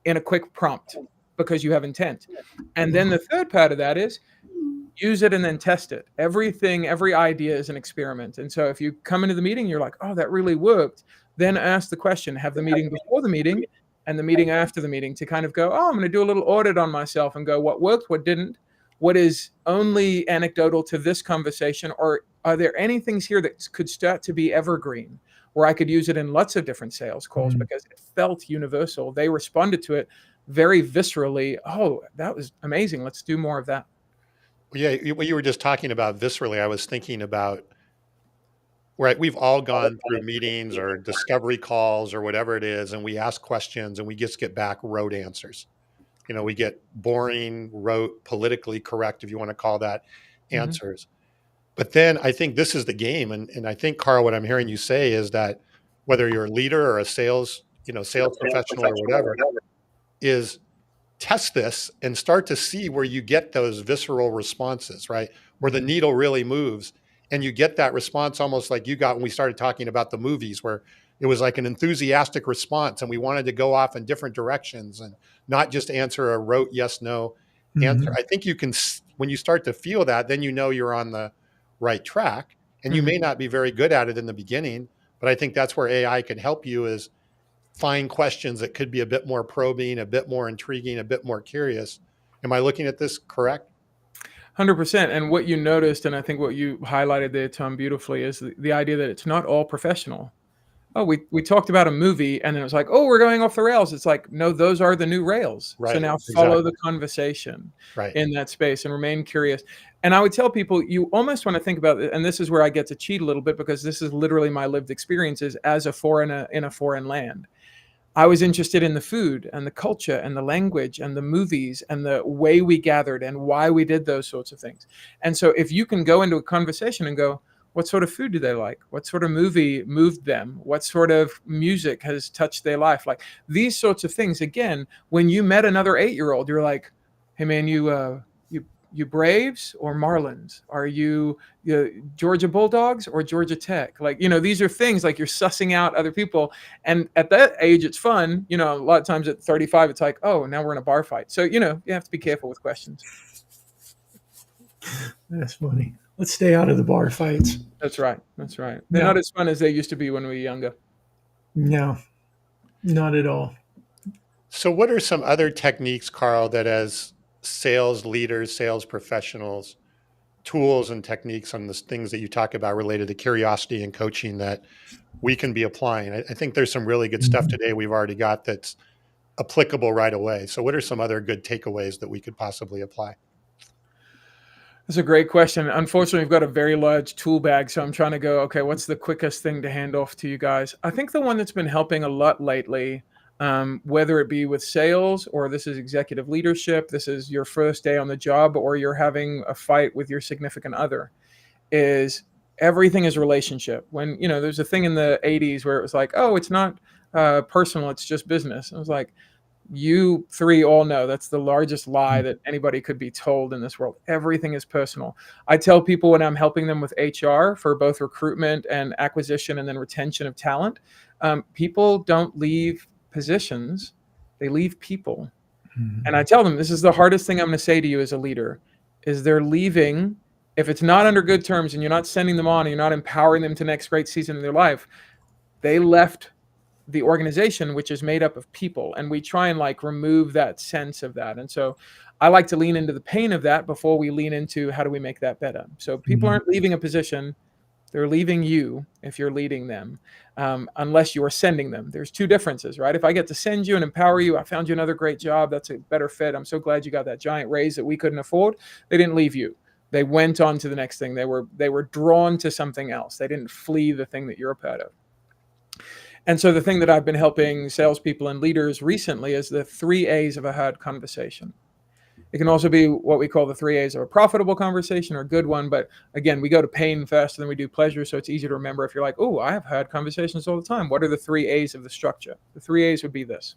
in a quick prompt because you have intent. And then the third part of that is use it and then test it. Every idea is an experiment. And so if you come into the meeting, you're like, oh, that really worked. Then ask the question, have the meeting before the meeting and the meeting after the meeting to kind of go, oh, I'm going to do a little audit on myself and go, what worked, what didn't, what is only anecdotal to this conversation, or are there any things here that could start to be evergreen where I could use it in lots of different sales calls because it felt universal. They responded to it very viscerally. Oh, that was amazing. Let's do more of that. Yeah, what you were just talking about viscerally, I was thinking about, right, we've all gone through meetings or discovery calls or whatever it is, and we ask questions and we just get back rote answers. We get boring, rote, politically correct, if you want to call that, answers. But then I think this is the game. And I think, Carl, what I'm hearing you say is that whether you're a leader or a sales professional or whatever, is test this and start to see where you get those visceral responses, right? Where the needle really moves and you get that response almost like you got when we started talking about the movies, where it was like an enthusiastic response and we wanted to go off in different directions and not just answer a rote yes, no answer. I think you can, when you start to feel that, then you're on the right track, and you may not be very good at it in the beginning, but I think that's where AI can help you, is find questions that could be a bit more probing, a bit more intriguing, a bit more curious. Am I looking at this correct? 100%. And what you noticed, and I think what you highlighted there, Tom, beautifully, is the idea that it's not all professional. Oh, we talked about a movie, and then it was like, oh, we're going off the rails. It's like, no, those are the new rails. Right. So now follow the conversation in that space and remain curious. And I would tell people, you almost want to think about it, and this is where I get to cheat a little bit because this is literally my lived experiences as a foreigner in a foreign land. I was interested in the food and the culture and the language and the movies and the way we gathered and why we did those sorts of things. And so if you can go into a conversation and go, what sort of food do they like? What sort of movie moved them? What sort of music has touched their life? Like these sorts of things. Again, when you met another 8-year-old, you're like, hey man, you Braves or Marlins? Are you Georgia Bulldogs or Georgia Tech? Like, these are things like you're sussing out other people. And at that age, it's fun. A lot of times at 35, it's like, oh, now we're in a bar fight. So, you have to be careful with questions. That's funny. Let's stay out of the bar fights. That's right. They're not as fun as they used to be when we were younger. No, not at all. So what are some other techniques, Carl, that as sales leaders, sales professionals, tools and techniques on the things that you talk about related to curiosity and coaching that we can be applying. I think there's some really good stuff today we've already got that's applicable right away. So what are some other good takeaways that we could possibly apply? That's a great question. Unfortunately, we've got a very large tool bag, so I'm trying to go, okay, what's the quickest thing to hand off to you guys? I think the one that's been helping a lot lately, whether it be with sales or this is executive leadership, this is your first day on the job, or you're having a fight with your significant other, is everything is relationship. When, there's a thing in the 80s where it was like, oh, it's not personal, it's just business. I was like, you three all know that's the largest lie that anybody could be told in this world. Everything is personal. I tell people when I'm helping them with HR for both recruitment and acquisition and then retention of talent, people don't leave positions, they leave people. And I tell them, this is the hardest thing I'm going to say to you as a leader, is they're leaving. If it's not under good terms and you're not sending them on and you're not empowering them to the next great season of their life, they left the organization, which is made up of people. And we try and remove that sense of that. And so I like to lean into the pain of that before we lean into how do we make that better. So people aren't leaving a position, they're leaving you if you're leading them, unless you're sending them. There's two differences, right? If I get to send you and empower you, I found you another great job, that's a better fit, I'm so glad you got that giant raise that we couldn't afford. They didn't leave you. They went on to the next thing. They were drawn to something else. They didn't flee the thing that you're a part of. And so the thing that I've been helping salespeople and leaders recently is the 3 A's of a hard conversation. It can also be what we call the 3 A's of a profitable conversation or a good one. But again, we go to pain faster than we do pleasure. So it's easy to remember if you're like, oh, I have hard conversations all the time. What are the 3 A's of the structure? The 3 A's would be this.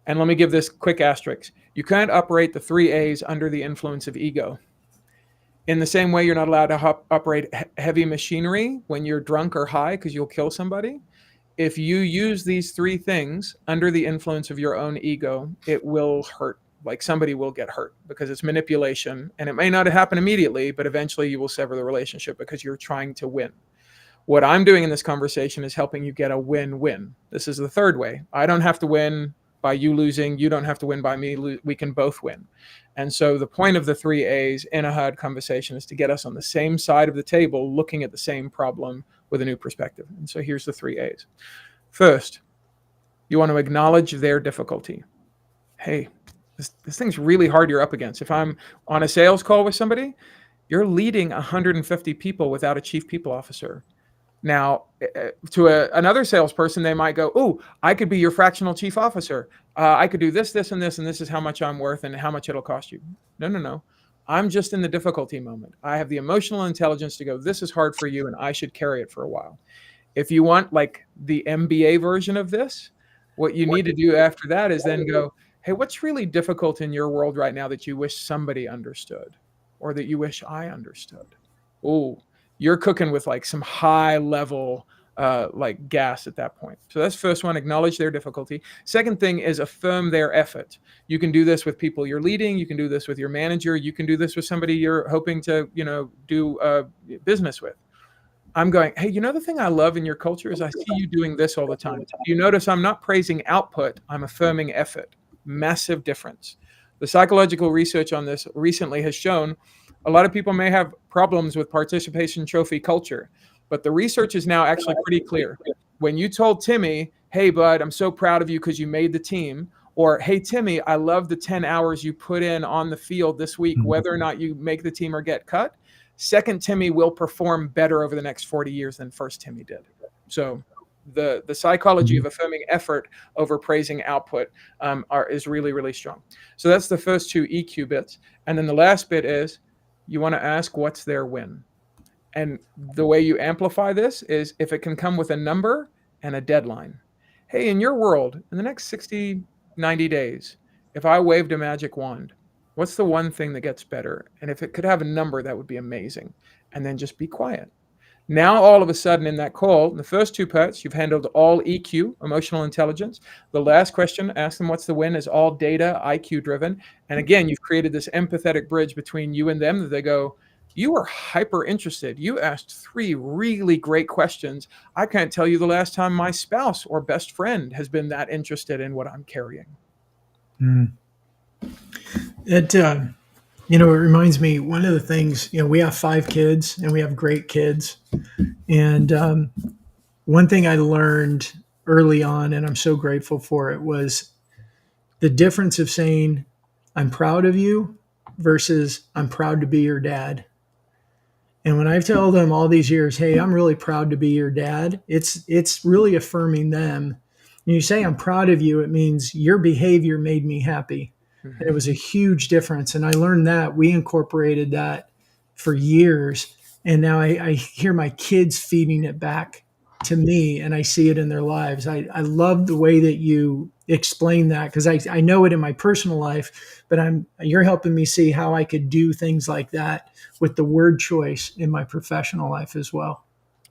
And let me give this quick asterisk. You can't operate the 3 A's under the influence of ego. In the same way, you're not allowed to operate heavy machinery when you're drunk or high because you'll kill somebody. If you use these 3 things under the influence of your own ego, it will hurt. Somebody will get hurt because it's manipulation, and it may not happen immediately, but eventually you will sever the relationship because you're trying to win. What I'm doing in this conversation is helping you get a win-win. This is the 3rd way. I don't have to win by you losing. You don't have to win by me. We can both win. And so the point of the 3 A's in a hard conversation is to get us on the same side of the table, looking at the same problem with a new perspective. And so here's the 3 A's. First, you want to acknowledge their difficulty. Hey, this thing's really hard you're up against. If I'm on a sales call with somebody, you're leading 150 people without a chief people officer. Now, to another salesperson, they might go, oh, I could be your fractional chief officer. I could do this, this, and this, and this is how much I'm worth and how much it'll cost you. No. I'm just in the difficulty moment. I have the emotional intelligence to go, this is hard for you, and I should carry it for a while. If you want the MBA version of this, what you need to do after that is then go, hey, what's really difficult in your world right now that you wish somebody understood or that you wish I understood? Oh, you're cooking with some high level gas at that point. So that's first one, acknowledge their difficulty. Second thing is affirm their effort. You can do this with people you're leading. You can do this with your manager. You can do this with somebody you're hoping to, do business with. I'm going, hey, the thing I love in your culture is I see you doing this all the time. You notice I'm not praising output. I'm affirming effort. Massive difference. The psychological research on this recently has shown a lot of people may have problems with participation trophy culture, but the research is now actually pretty clear. When you told Timmy, hey, bud, I'm so proud of you because you made the team, or hey, Timmy, I love the 10 hours you put in on the field this week, whether or not you make the team or get cut, second Timmy will perform better over the next 40 years than first Timmy did. So the psychology of affirming effort over praising output is really, really strong. So that's the first 2 EQ bits. And then the last bit is you want to ask what's their win. And the way you amplify this is if it can come with a number and a deadline. Hey, in your world, in the next 60, 90 days, if I waved a magic wand, what's the one thing that gets better? And if it could have a number, that would be amazing. And then just be quiet. Now, all of a sudden in that call, in the first 2 parts, you've handled all EQ, emotional intelligence. The last question, ask them what's the win, is all data, IQ driven. And again, you've created this empathetic bridge between you and them that they go, you are hyper interested. You asked 3 really great questions. I can't tell you the last time my spouse or best friend has been that interested in what I'm carrying. You know, it reminds me, one of the things, we have 5 kids and we have great kids. And one thing I learned early on, and I'm so grateful for it, was the difference of saying, I'm proud of you versus I'm proud to be your dad. And when I tell them all these years, hey, I'm really proud to be your dad, it's really affirming them. When you say I'm proud of you, it means your behavior made me happy. And it was a huge difference. And I learned that. We incorporated that for years. And now I hear my kids feeding it back to me, and I see it in their lives. I love the way that you explain that, because I know it in my personal life, but you're helping me see how I could do things like that with the word choice in my professional life as well.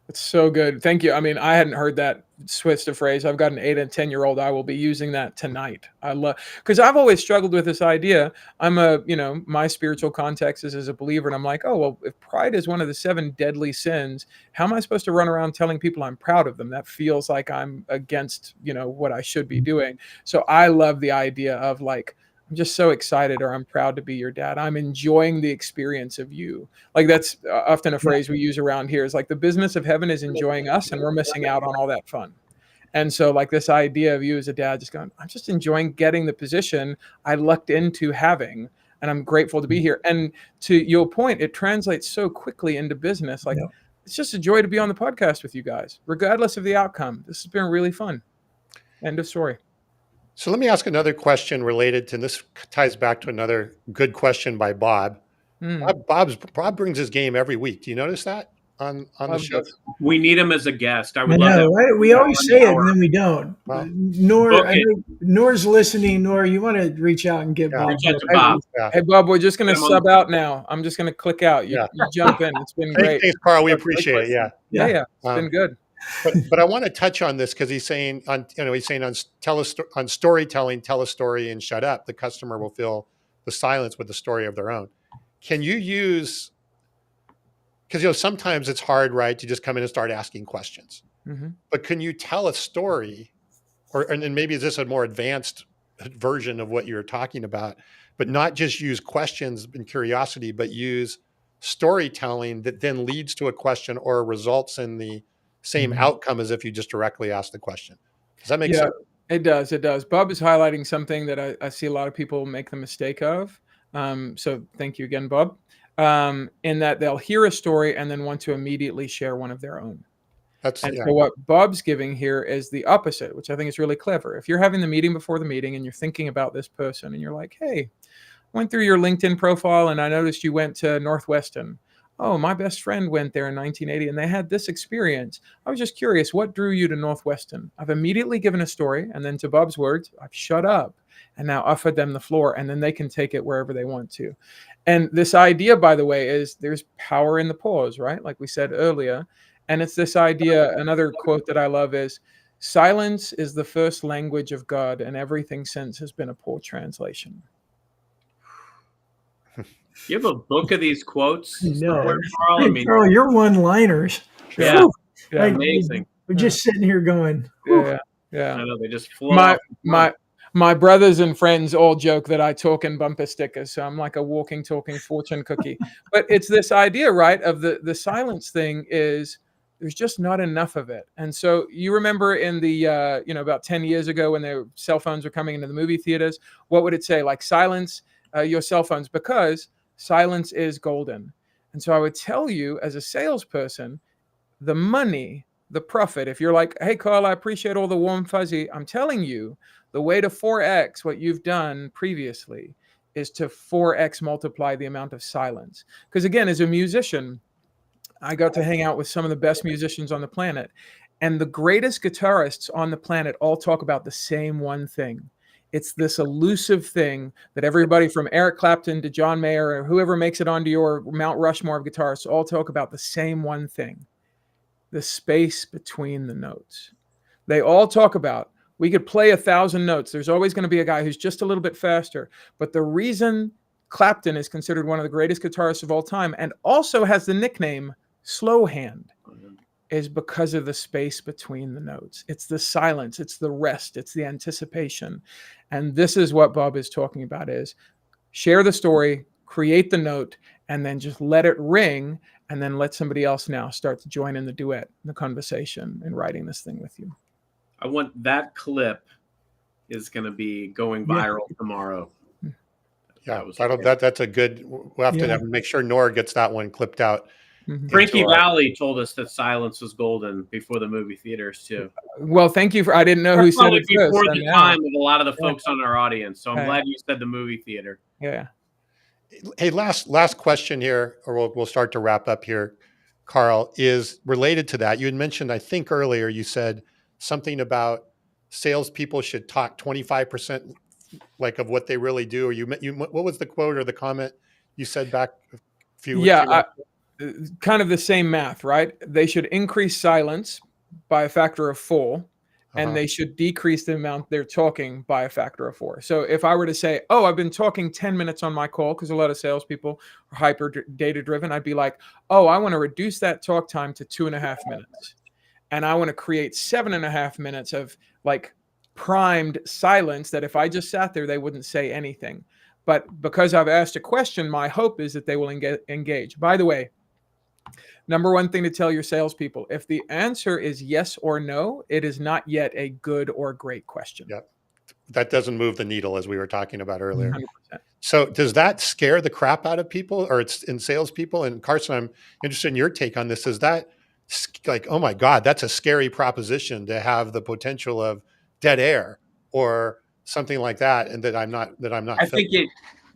It's so good. Thank you. I mean, I hadn't heard that switched to phrase. I've got an 8 and 10-year-old. I will be using that tonight. I love, because I've always struggled with this idea. My spiritual context is as a believer. And I'm like, oh, well, if pride is one of the 7 deadly sins, how am I supposed to run around telling people I'm proud of them? That feels like I'm against, what I should be doing. So I love the idea of like, I'm just so excited, or I'm proud to be your dad. I'm enjoying the experience of you. Like that's often a phrase we use around here, is like the business of heaven is enjoying us and we're missing out on all that fun. And so like this idea of you as a dad just going, I'm just enjoying getting the position I lucked into having, and I'm grateful to be here. And to your point, it translates so quickly into business. Like it's just a joy to be on the podcast with you guys, regardless of the outcome. This has been really fun. End of story. So let me ask another question related to, and this ties back to another good question by Bob. Bob brings his game every week. Do you notice that on the show? We need him as a guest. I I would love know, that. right? We always say it and then we don't. Well, Nor's listening. Nor, you want to reach out and get Bob. Reach out to Bob. Hey, Bob, we're just going to sub out now. I'm just going to click out. You jump in. It's been great. Thanks, Carl. We appreciate it. Yeah. It's been good. But I want to touch on this because he's saying on storytelling, tell a story and shut up. The customer will fill the silence with the story of their own. Can you use, because sometimes it's hard, right, to just come in and start asking questions. Mm-hmm. But can you tell a story, and maybe is this a more advanced version of what you're talking about, but not just use questions and curiosity, but use storytelling that then leads to a question or results in the same outcome as if you just directly ask the question. Does that make sense? It does. It does. Bob is highlighting something that I see a lot of people make the mistake of. So thank you again, Bob. In that they'll hear a story and then want to immediately share one of their own. So what Bob's giving here is the opposite, which I think is really clever. If you're having the meeting before the meeting and you're thinking about this person and you're like, hey, I went through your LinkedIn profile and I noticed you went to Northwestern. Oh, my best friend went there in 1980 and they had this experience. I was just curious, what drew you to Northwestern? I've immediately given a story, and then to Bob's words, I've shut up and now offered them the floor, and then they can take it wherever they want to. And this idea, by the way, is there's power in the pause, right? Like we said earlier. And it's this idea, another quote that I love is, silence is the first language of God, and everything since has been a poor translation. You have a book of these quotes? No, Carl. Carl, your one-liners. Yeah, like, amazing. We're just sitting here going, yeah. I know, they just flow. My brothers and friends all joke that I talk in bumper stickers, so I'm like a walking, talking fortune cookie. But it's this idea, right, of the silence thing is there's just not enough of it. And so you remember in the, about 10 years ago when the cell phones were coming into the movie theaters, what would it say? Like, silence your cell phones, because silence is golden. And so I would tell you as a salesperson, the money, the profit, if you're like, hey, Carl, I appreciate all the warm fuzzy. I'm telling you, the way to 4X what you've done previously is to 4X multiply the amount of silence. Because again, as a musician, I got to hang out with some of the best musicians on the planet. And the greatest guitarists on the planet all talk about the same one thing. It's this elusive thing that everybody from Eric Clapton to John Mayer or whoever makes it onto your Mount Rushmore of guitarists all talk about the same one thing, the space between the notes. They all talk about, we could play 1,000 notes. There's always going to be a guy who's just a little bit faster. But the reason Clapton is considered one of the greatest guitarists of all time and also has the nickname Slow Hand is because of the space between the notes. It's the silence, it's the rest, it's the anticipation. And this is what Bob is talking about is share the story, create the note, and then just let it ring, and then let somebody else now start to join in the duet, the conversation, and writing this thing with you. I want that clip is going to be going viral tomorrow. Yeah, that's a good. We'll have to make sure Nora gets that one clipped out. Frankie Valli told us that silence was golden before the movie theaters too. Well, thank you for. I didn't know who said it first. Before the time of a lot of the folks on our audience, so I'm glad you said the movie theater. Yeah. Hey, last question here, or we'll start to wrap up here. Carl, is related to that. You had mentioned, I think earlier, you said something about salespeople should talk 25% like of what they really do. Or you what was the quote or the comment you said back a few? Kind of the same math, right? They should increase silence by a factor of 4, and they should decrease the amount they're talking by a factor of 4. So if I were to say, oh, I've been talking 10 minutes on my call, because a lot of salespeople are hyper data driven, I'd be like, oh, I want to reduce that talk time to 2.5 minutes. And I want to create 7.5 minutes of like primed silence that if I just sat there, they wouldn't say anything. But because I've asked a question, my hope is that they will engage. By the way, number one thing to tell your salespeople, if the answer is yes or no, it is not yet a good or great question. Yep. That doesn't move the needle, as we were talking about earlier. 100%. So does that scare the crap out of people, or it's in salespeople? And Carson, I'm interested in your take on this. Is that like, oh my God, that's a scary proposition to have the potential of dead air or something like that, and that I'm not. I think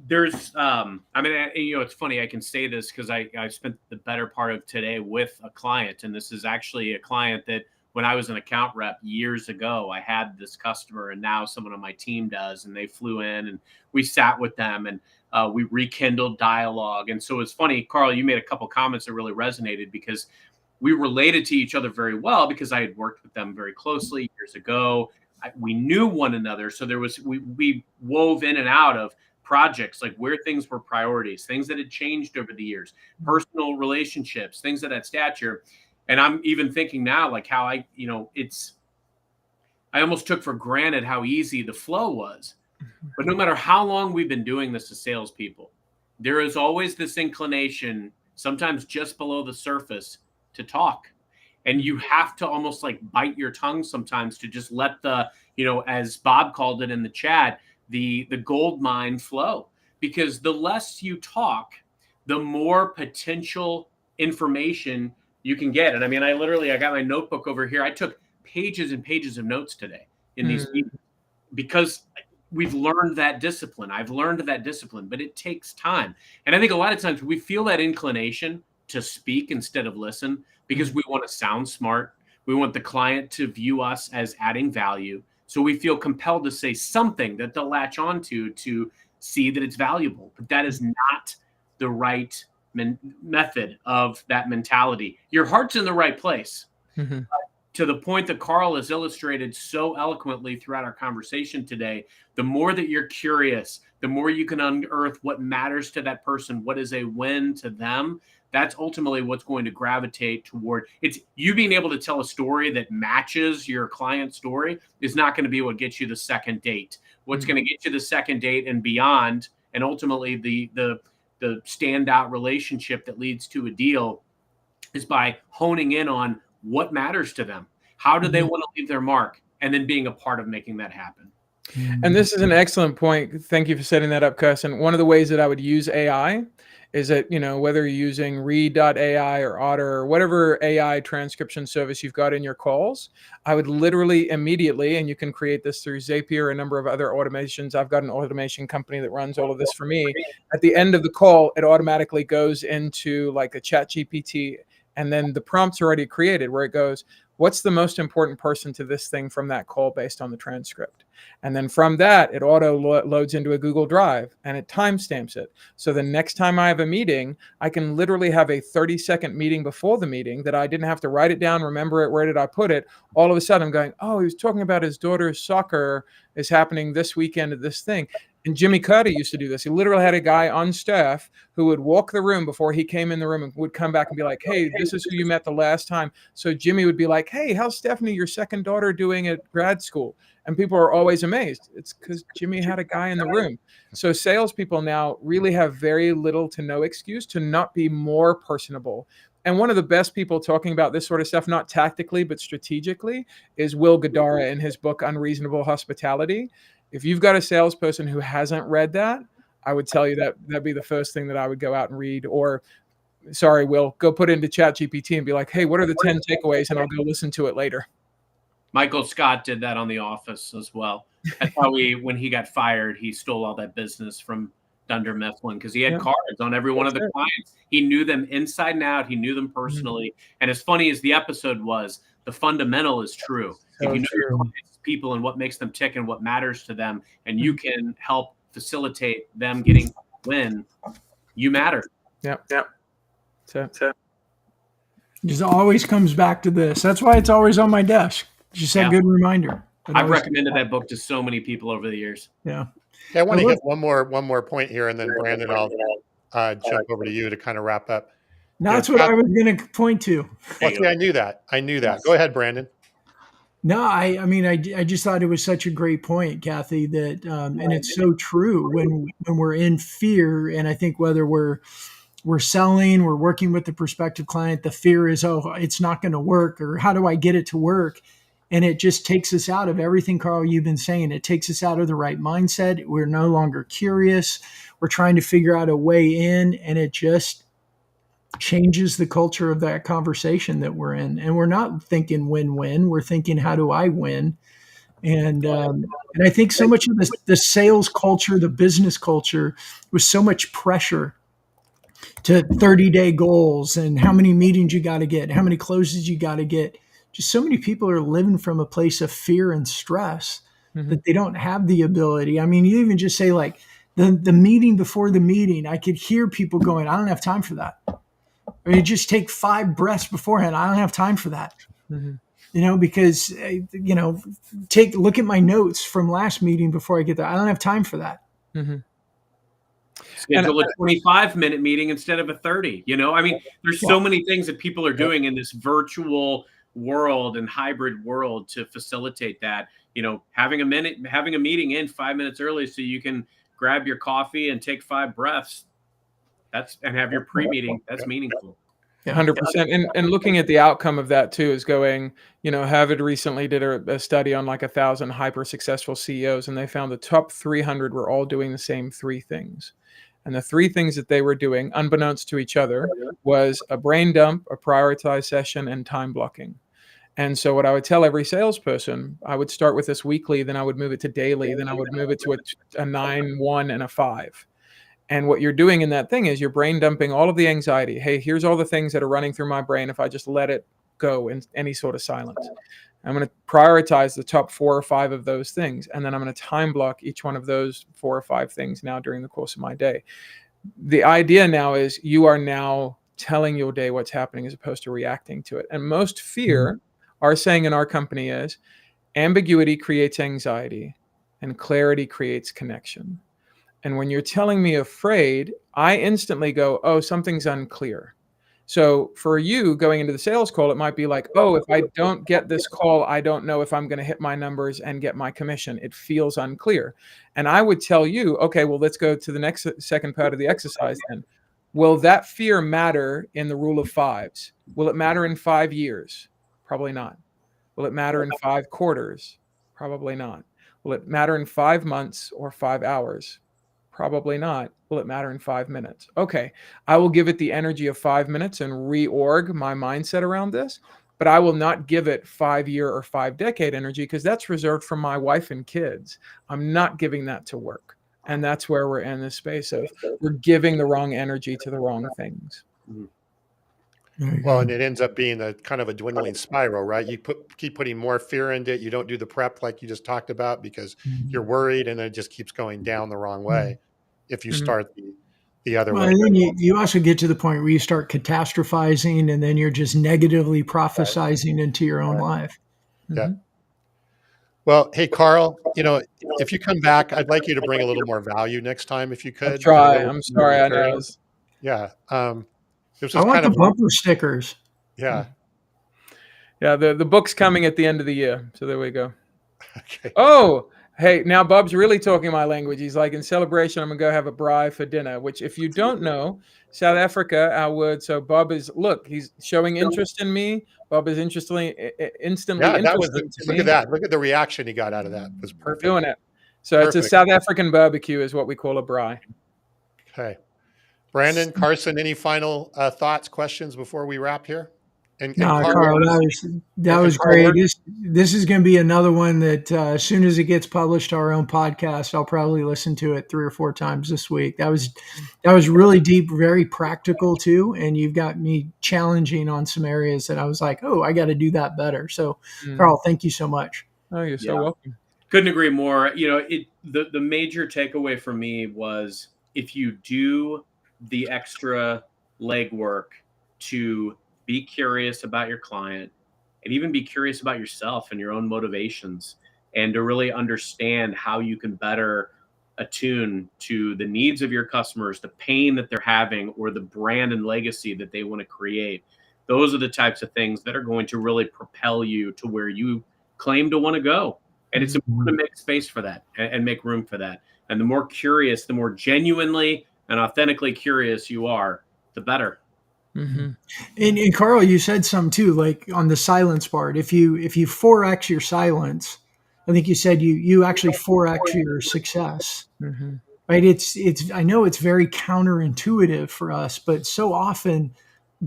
there's, I mean, it's funny. I can say this because I spent the better part of today with a client, and this is actually a client that when I was an account rep years ago, I had this customer, and now someone on my team does, and they flew in and we sat with them and we rekindled dialogue. And so it's funny, Carl, you made a couple comments that really resonated because we related to each other very well because I had worked with them very closely years ago. We knew one another. So there was, we wove in and out of projects, like where things were priorities, things that had changed over the years, personal relationships, things of that stature. And I'm even thinking now, like how I almost took for granted how easy the flow was. But no matter how long we've been doing this as salespeople, there is always this inclination, sometimes just below the surface, to talk. And you have to almost like bite your tongue sometimes to just let the, as Bob called it in the chat, the gold mine flow. Because the less you talk, the more potential information you can get. And I mean, I got my notebook over here. I took pages and pages of notes today in these meetings because we've learned that discipline. I've learned that discipline, but it takes time. And I think a lot of times we feel that inclination to speak instead of listen because we want to sound smart. We want the client to view us as adding value. So we feel compelled to say something that they'll latch onto to see that it's valuable. But that is not the right method of that mentality. Your heart's in the right place. To the point that Carl has illustrated so eloquently throughout our conversation today, the more that you're curious, the more you can unearth what matters to that person, what is a win to them. That's ultimately what's going to gravitate toward. It's you being able to tell a story that matches your client's story is not going to be what gets you the second date. What's going to get you the second date and beyond, and ultimately the standout relationship that leads to a deal, is by honing in on what matters to them. How do they want to leave their mark? And then being a part of making that happen. And this is an excellent point. Thank you for setting that up, Carson. One of the ways that I would use AI is that, whether you're using Read.ai or Otter or whatever AI transcription service you've got in your calls, I would literally immediately, and you can create this through Zapier, a number of other automations. I've got an automation company that runs all of this for me. At the end of the call, it automatically goes into like a chat GPT, and then the prompt's already created where it goes, what's the most important person to this thing from that call based on the transcript? And then from that, it auto loads into a Google Drive and it timestamps it. So the next time I have a meeting, I can literally have a 30-second meeting before the meeting that I didn't have to write it down, remember it, where did I put it? All of a sudden I'm going, oh, he was talking about his daughter's soccer is happening this weekend at this thing. And Jimmy Carter used to do this. He literally had a guy on staff who would walk the room before he came in the room and would come back and be like, hey, this is who you met the last time. So Jimmy would be like, hey, how's Stephanie, your second daughter, doing at grad school? And people are always amazed. It's because Jimmy had a guy in the room. So salespeople now really have very little to no excuse to not be more personable. And one of the best people talking about this sort of stuff, not tactically, but strategically, is Will Guidara in his book, Unreasonable Hospitality. If you've got a salesperson who hasn't read that, I would tell you that that'd be the first thing that I would go out and read. Or, sorry, Will, go put it into ChatGPT and be like, hey, what are the 10 takeaways? And I'll go listen to it later. Michael Scott did that on The Office as well. That's how when he got fired, he stole all that business from Dunder Mifflin because he had cards on every one of the clients. He knew them inside and out. He knew them personally. And as funny as the episode was, the fundamental is true. So if you know true. your clients, people and what makes them tick and what matters to them, and you can help facilitate them getting a win, you matter. Yep. So. It just always comes back to this. That's why it's always on my desk. Just a good reminder. I've recommended that book to so many people over the years. Yeah. Yeah, I want to hit one more point here, and then Brandon, I'll jump over to you to kind of wrap up. That's what I was going to point to. Well, see, I knew that. Go ahead, Brandon. No, I mean, I just thought it was such a great point, Kathy, that, and it's so true when we're in fear. And I think whether we're selling, we're working with the prospective client, the fear is, oh, it's not going to work, or how do I get it to work? And it just takes us out of everything, Carl, you've been saying. It takes us out of the right mindset. We're no longer curious. We're trying to figure out a way in, and it just changes the culture of that conversation that we're in. And we're not thinking win-win. We're thinking, how do I win? And I think so much of the sales culture, the business culture, was so much pressure to 30-day goals and how many meetings you got to get, how many closes you got to get. Just so many people are living from a place of fear and stress that they don't have the ability. I mean, you even just say like the meeting before the meeting, I could hear people going, I don't have time for that. Or you just take 5 breaths beforehand. I don't have time for that. Because, look at my notes from last meeting before I get there. I don't have time for that. Schedule a 25-minute meeting instead of a 30. I mean, there's so many things that people are doing in this virtual world and hybrid world to facilitate that. Having a meeting in 5 minutes early so you can grab your coffee and take 5 breaths. And have your pre-meeting. That's meaningful. 100%. And looking at the outcome of that too is going, Harvard recently did a study on like 1,000 hyper successful CEOs, and they found the top 300 were all doing the same 3 things. And the 3 things that they were doing, unbeknownst to each other, was a brain dump, a prioritized session, and time blocking. And so what I would tell every salesperson, I would start with this weekly, then I would move it to daily, then I would move it to a 9, 1, and a 5. And what you're doing in that thing is you're brain dumping all of the anxiety. Hey, here's all the things that are running through my brain if I just let it go in any sort of silence. I'm going to prioritize the top 4 or 5 of those things. And then I'm going to time block each one of those 4 or 5 things now during the course of my day. The idea now is you are now telling your day what's happening as opposed to reacting to it. And most fear, our saying in our company is, ambiguity creates anxiety and clarity creates connection. And when you're telling me afraid, I instantly go, oh, something's unclear. So for you going into the sales call, it might be like, oh, if I don't get this call, I don't know if I'm going to hit my numbers and get my commission. It feels unclear. And I would tell you, okay, well, let's go to the second part of the exercise then. Will that fear matter in the rule of 5s? Will it matter in 5 years? Probably not. Will it matter in 5 quarters? Probably not. Will it matter in 5 months or 5 hours? Probably not. Will it matter in 5 minutes? Okay, I will give it the energy of 5 minutes and reorg my mindset around this, but I will not give it 5-year or 5-decade energy because that's reserved for my wife and kids. I'm not giving that to work. And that's where we're in this space of we're giving the wrong energy to the wrong things. Well, and it ends up being a kind of a dwindling spiral, right? You keep putting more fear into it. You don't do the prep like you just talked about because you're worried, and then it just keeps going down the wrong way if you start the other way. And then you also get to the point where you start catastrophizing, and then you're just negatively prophesizing into your own life. Yeah. Well, hey, Carl, if you come back, I'd like you to bring a little more value next time if you I'll could. try. Really I'm more sorry. I know. material. Yeah. This I was want kind the of, bumper stickers. yeah. Yeah, the book's coming at the end of the year. So there we go. Okay. Oh, hey, now Bub's really talking my language. He's like, in celebration, I'm going to go have a braai for dinner, which, if you don't know, South Africa, our word. So Bub is, look, he's showing interest in me. Bub is instantly Yeah, that was, interesting to look at me. that. Look at the reaction he got out of that. It was I'm perfect. doing it. So it's a Perfect. South African barbecue, is what we call a braai. Okay. Brandon, Carson, any final thoughts, questions before we wrap here? And No, Carl, Carl, that was Carl, great. This is going to be another one that as soon as it gets published to our own podcast, I'll probably listen to it 3 or 4 times this week. That was really deep, very practical too, and you've got me challenging on some areas that I was like, oh, I got to do that better. So, Carl, thank you so much. Oh, you're so Yeah. welcome. Couldn't agree more. The major takeaway for me was, if you do the extra legwork to be curious about your client and even be curious about yourself and your own motivations, and to really understand how you can better attune to the needs of your customers, the pain that they're having, or the brand and legacy that they want to create. Those are the types of things that are going to really propel you to where you claim to want to go. And it's important to make space for that and make room for that. And the more curious, the more genuinely and authentically curious you are, the better. Mm-hmm. And Carl, you said some too, like on the silence part. If you 4x your silence, I think you said you actually 4x your success. Mm-hmm. Right? It's I know it's very counterintuitive for us, but so often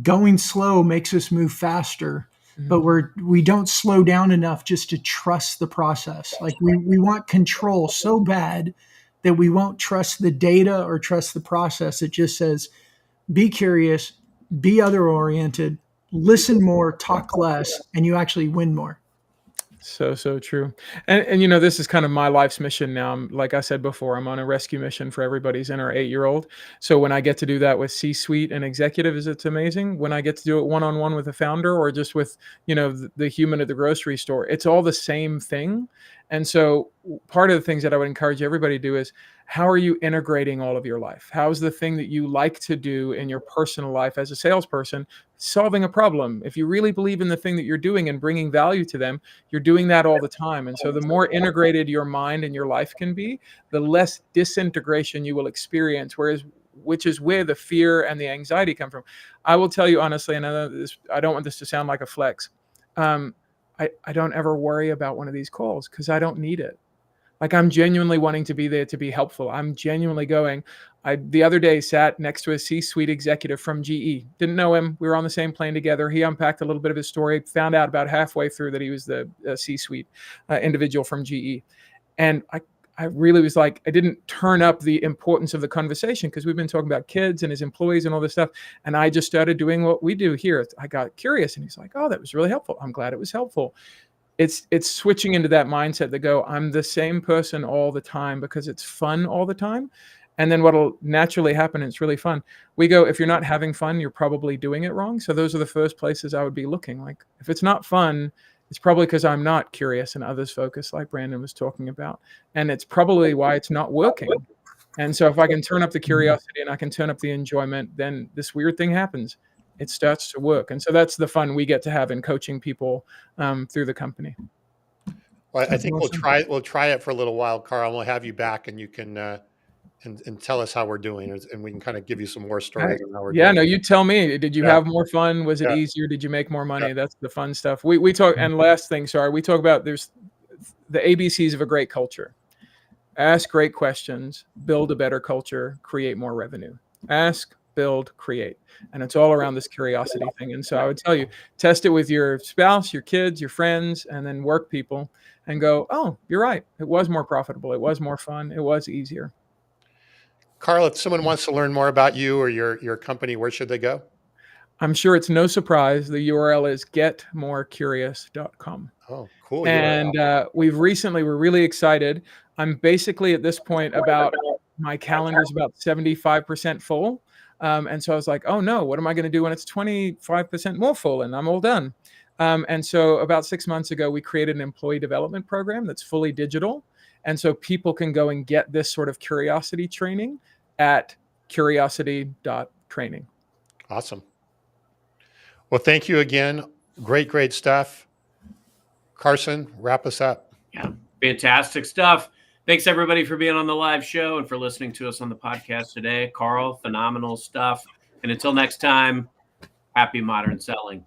going slow makes us move faster. But we don't slow down enough just to trust the process. Like we want control so bad that we won't trust the data or trust the process. It just says, be curious, be other oriented, listen more, talk less, and you actually win more. So true. And this is kind of my life's mission now. Like I said before, I'm on a rescue mission for everybody's inner 8-year-old. So when I get to do that with C-suite and executives, it's amazing. When I get to do it one-on-one with a founder, or just with, the human at the grocery store, it's all the same thing. And so part of the things that I would encourage everybody to do is, how are you integrating all of your life? How's the thing that you like to do in your personal life as a salesperson solving a problem? If you really believe in the thing that you're doing and bringing value to them, you're doing that all the time. And so the more integrated your mind and your life can be, the less disintegration you will experience, which is where the fear and the anxiety come from. I will tell you honestly, and I don't want this to sound like a flex. I don't ever worry about one of these calls because I don't need it. Like, I'm genuinely wanting to be there to be helpful. I'm genuinely going. I the other day sat next to a C-suite executive from GE. Didn't know him. We were on the same plane together. He unpacked a little bit of his story. Found out about halfway through that he was the C-suite individual from GE. And I really was like, I didn't turn up the importance of the conversation because we've been talking about kids and his employees and all this stuff. And I just started doing what we do here. I got curious, and he's like, oh, that was really helpful. I'm glad it was helpful. It's switching into that mindset that go, I'm the same person all the time because it's fun all the time. And then what'll naturally happen, and it's really fun, we go, if you're not having fun, you're probably doing it wrong. So those are the first places I would be looking. Like, if it's not fun, it's probably because I'm not curious and others focused, like Brandon was talking about. And it's probably why it's not working. And so if I can turn up the curiosity and I can turn up the enjoyment, then this weird thing happens. It starts to work. And so that's the fun we get to have in coaching people through the company. Well, I think we'll try it for a little while, Carl. We'll have you back, and you can and tell us how we're doing, and we can kind of give you some more stories on how we're doing. No, you tell me. Did you have more fun? Was it Yeah. easier? Did you make more money? That's the fun stuff. We talk. And last thing, sorry, we talk about there's the ABCs of a great culture. Ask great questions, build a better culture, create more revenue. Ask, build, create. And it's all around this curiosity thing. And so I would tell you, test it with your spouse, your kids, your friends, and then work people and go, oh, you're right. It was more profitable. It was more fun. It was easier. Carl, if someone wants to learn more about you or your company, where should they go? I'm sure it's no surprise. The URL is getmorecurious.com. Oh, cool. And we're really excited. I'm basically at this point my calendar is about 75% full. And so I was like, oh no, what am I going to do when it's 25% more full and I'm all done? And so about 6 months ago, we created an employee development program that's fully digital. And so people can go and get this sort of curiosity training at curiosity.training. Awesome. Well, thank you again. Great stuff. Carson, wrap us up. Yeah, fantastic stuff. Thanks, everybody, for being on the live show and for listening to us on the podcast today. Carl, phenomenal stuff. And until next time, happy modern selling.